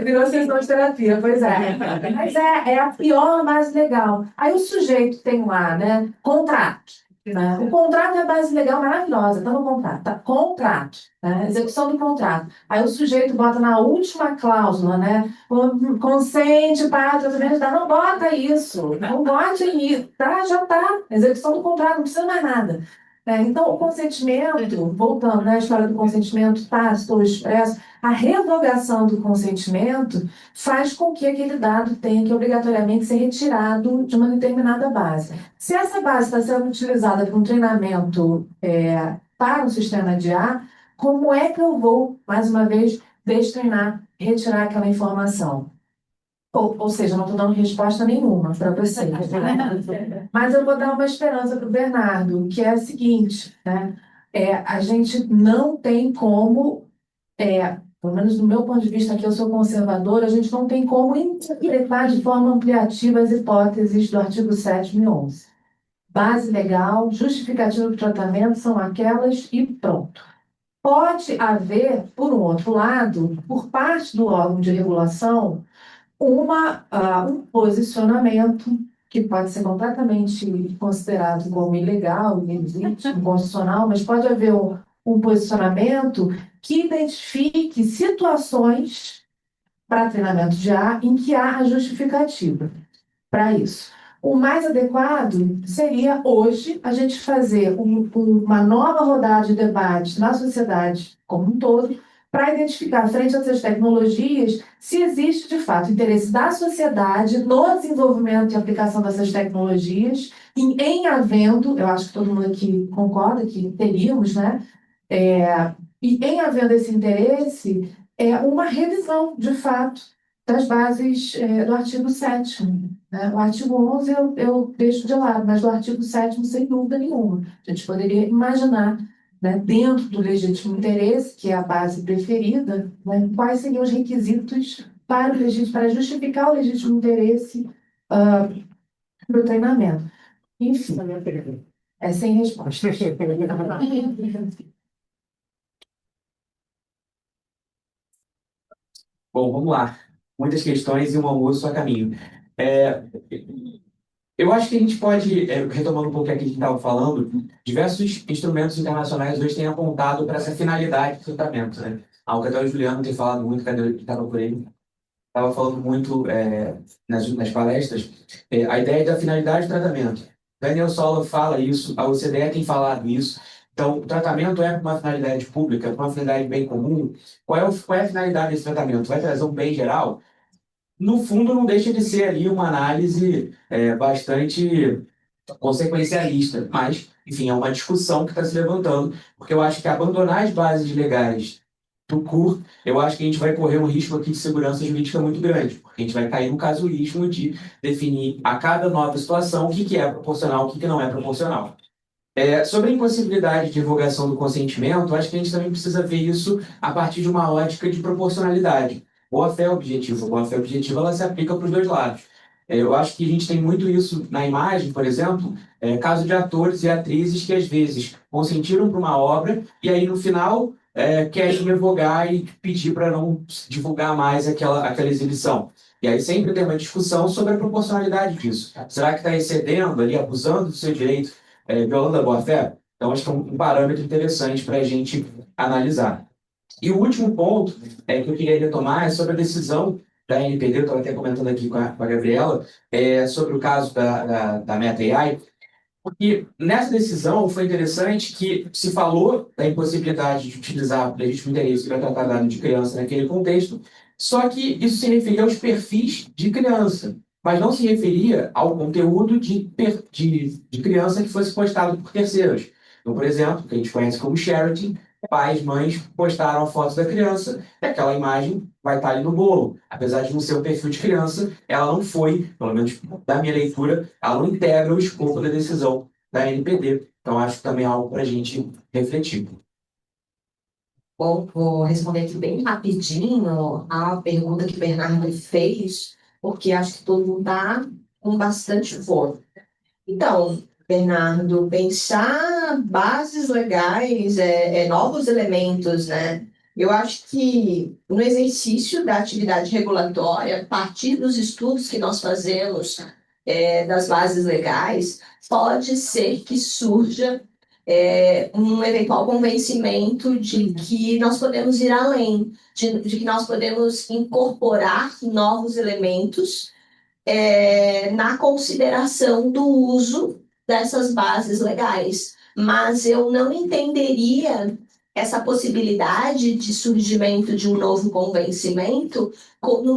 Virou sessão de terapia, pois é. Mas é a pior base legal. Aí o sujeito tem lá, né? Contrato. Né? O contrato é a base legal maravilhosa, está no contrato. Tá? Contrato, né? Execução do contrato. Aí o sujeito bota na última cláusula, né? Consente para o tratamento. Não bota isso. Não bote isso. Tá, já está. Execução do contrato, não precisa mais nada. Então, o consentimento, voltando à história do consentimento tácito ou expresso, a revogação do consentimento faz com que aquele dado tenha que obrigatoriamente ser retirado de uma determinada base. Se essa base está sendo utilizada para um treinamento para um sistema de IA, como é que eu vou, mais uma vez, destreinar, retirar aquela informação? Ou seja, não estou dando resposta nenhuma para vocês. Mas eu vou dar uma esperança para o Bernardo, que é a seguinte, né? A gente não tem como, pelo menos do meu ponto de vista aqui, eu sou conservadora, a gente não tem como interpretar de forma ampliativa as hipóteses do artigo 7º e 11. Base legal, justificativa do tratamento são aquelas e pronto. Pode haver, por um outro lado, por parte do órgão de regulação, um posicionamento que pode ser completamente considerado como ilegal, ilícito, inconstitucional, mas pode haver um posicionamento que identifique situações para treinamento de IA em que há a justificativa para isso. O mais adequado seria, hoje, a gente fazer uma nova rodada de debate na sociedade como um todo, para identificar, frente a essas tecnologias, se existe, de fato, interesse da sociedade no desenvolvimento e aplicação dessas tecnologias, em havendo, eu acho que todo mundo aqui concorda que teríamos, né? E em havendo esse interesse, uma revisão, de fato, das bases do artigo 7º. Né? O artigo 11 eu deixo de lado, mas do artigo 7º, sem dúvida nenhuma. A gente poderia imaginar, né, dentro do legítimo interesse, que é a base preferida, né, quais seriam os requisitos para justificar o legítimo interesse para o treinamento. Enfim, é sem resposta. Bom, vamos lá. Muitas questões e um almoço a caminho. Eu acho que a gente pode, retomando um pouco aqui que a gente estava falando, diversos instrumentos internacionais hoje têm apontado para essa finalidade do tratamento, né? Algo que até o Juliano tem falado muito, cadê ele estava por ele? Estava falando muito nas palestras, a ideia da finalidade do tratamento. Daniel Solon fala isso, a OCDE tem falado isso. Então, o tratamento é para uma finalidade pública, para uma finalidade bem comum. Qual é a finalidade desse tratamento? Vai trazer um bem geral? No fundo, não deixa de ser ali uma análise bastante consequencialista, mas, enfim, é uma discussão que está se levantando, porque eu acho que abandonar as bases legais do CUR, eu acho que a gente vai correr um risco aqui de segurança jurídica muito grande, porque a gente vai cair no casuísmo de definir a cada nova situação o que é proporcional, o que não é proporcional. Sobre a impossibilidade de divulgação do consentimento, acho que a gente também precisa ver isso a partir de uma ótica de proporcionalidade. Boa-fé objetiva. Boa-fé objetiva, ela se aplica para os dois lados. Eu acho que a gente tem muito isso na imagem, por exemplo, caso de atores e atrizes que às vezes consentiram para uma obra e aí no final querem revogar e pedir para não divulgar mais aquela exibição. E aí sempre tem uma discussão sobre a proporcionalidade disso. Será que está excedendo ali, abusando do seu direito, violando a boa-fé? Então, acho que é um parâmetro interessante para a gente analisar. E o último ponto que eu queria retomar é sobre a decisão da NPD, eu estava até comentando aqui com a Gabriela, sobre o caso da Meta AI, porque nessa decisão foi interessante que se falou da impossibilidade de utilizar o legítimo interesse para tratar dado de criança naquele contexto, só que isso se referia aos perfis de criança, mas não se referia ao conteúdo de criança que fosse postado por terceiros. Então, por exemplo, que a gente conhece como sharing, pais, mães postaram a foto da criança e aquela imagem vai estar ali no bolo. Apesar de não ser o perfil de criança, ela não foi, pelo menos da minha leitura, ela não integra o escopo da decisão da NPD. Então, acho que também é algo para a gente refletir. Bom, vou responder aqui bem rapidinho a pergunta que o Bernardo fez, porque acho que todo mundo está com bastante fome. Então, Bernardo, pensar bases legais, novos elementos, né? Eu acho que no exercício da atividade regulatória, a partir dos estudos que nós fazemos das bases legais, pode ser que surja um eventual convencimento de que nós podemos ir além, de que nós podemos incorporar novos elementos na consideração do uso dessas bases legais. Mas eu não entenderia essa possibilidade de surgimento de um novo convencimento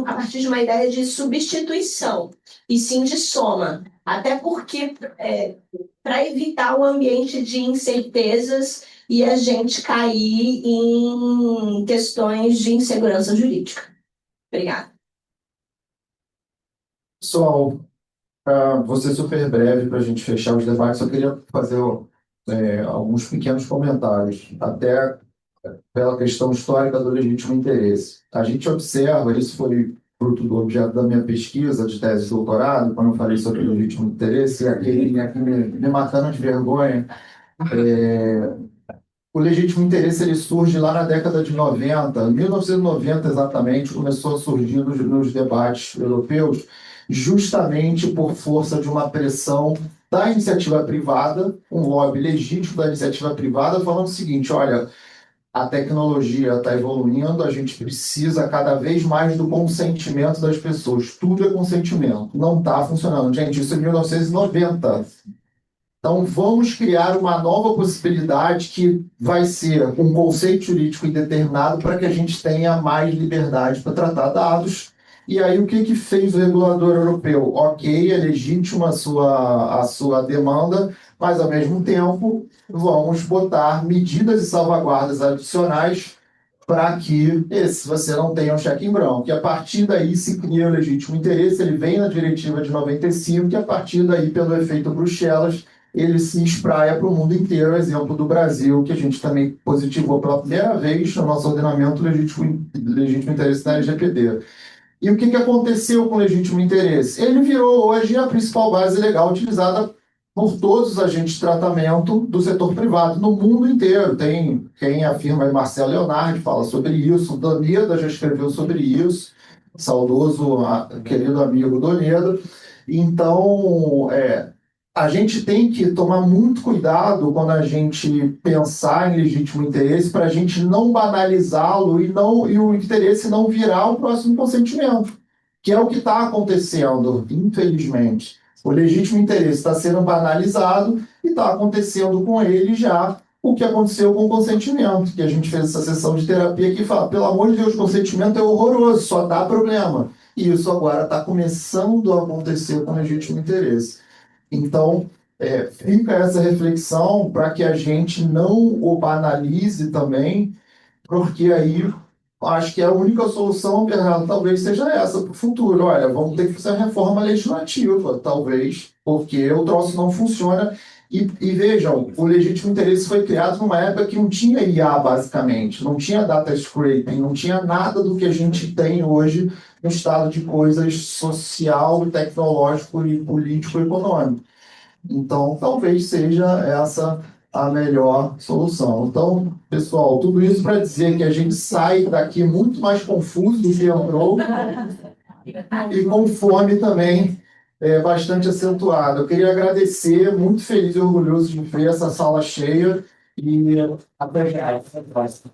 a partir de uma ideia de substituição, e sim de soma. Até porque, para evitar um ambiente de incertezas e a gente cair em questões de insegurança jurídica. Obrigada. Pessoal, vou ser super breve para a gente fechar os debates. Eu queria fazer alguns pequenos comentários, até pela questão histórica do legítimo interesse. A gente observa, isso foi fruto do objeto da minha pesquisa de tese de doutorado, quando eu falei sobre o legítimo interesse, e aquele aqui me matando de vergonha. O legítimo interesse ele surge lá na década de 90, em 1990 exatamente, começou a surgir nos debates europeus, justamente por força de uma pressão da iniciativa privada, um lobby legítimo da iniciativa privada, falando o seguinte: olha, a tecnologia está evoluindo, a gente precisa cada vez mais do consentimento das pessoas. Tudo é consentimento. Não está funcionando. Gente, isso é 1990. Então, vamos criar uma nova possibilidade que vai ser um conceito jurídico indeterminado para que a gente tenha mais liberdade para tratar dados. E aí, o que fez o regulador europeu? Ok, é legítima a sua demanda, mas, ao mesmo tempo, vamos botar medidas e salvaguardas adicionais para que você não tenha um cheque em branco. E a partir daí se cria o legítimo interesse, ele vem na diretiva de 95, e a partir daí, pelo efeito Bruxelas, ele se espraia para o mundo inteiro, exemplo do Brasil, que a gente também positivou pela primeira vez no nosso ordenamento legítimo interesse na LGPD. E o que aconteceu com o legítimo interesse? Ele virou hoje a principal base legal utilizada por todos os agentes de tratamento do setor privado no mundo inteiro. Tem quem afirma, Marcelo Leonardi fala sobre isso, Doneda já escreveu sobre isso, saudoso querido amigo Doneda. Então, a gente tem que tomar muito cuidado quando a gente pensar em legítimo interesse para a gente não banalizá-lo e o interesse não virar o próximo consentimento, que é o que está acontecendo, infelizmente. O legítimo interesse está sendo banalizado e está acontecendo com ele já o que aconteceu com o consentimento, que a gente fez essa sessão de terapia que fala, pelo amor de Deus, consentimento é horroroso, só dá problema. E isso agora está começando a acontecer com o legítimo interesse. Então, fica essa reflexão para que a gente não o banalize também, porque aí acho que a única solução, Bernardo, talvez seja essa para o futuro. Olha, vamos ter que fazer a reforma legislativa, talvez, porque o troço não funciona. E vejam, o legítimo interesse foi criado numa época que não tinha IA, basicamente, não tinha data scraping, não tinha nada do que a gente tem hoje no estado de coisas social, tecnológico e político e econômico. Então, talvez seja essa a melhor solução. Então, pessoal, tudo isso para dizer que a gente sai daqui muito mais confuso do que entrou e com fome também bastante acentuada. Eu queria agradecer, muito feliz e orgulhoso de ver essa sala cheia e até a próxima.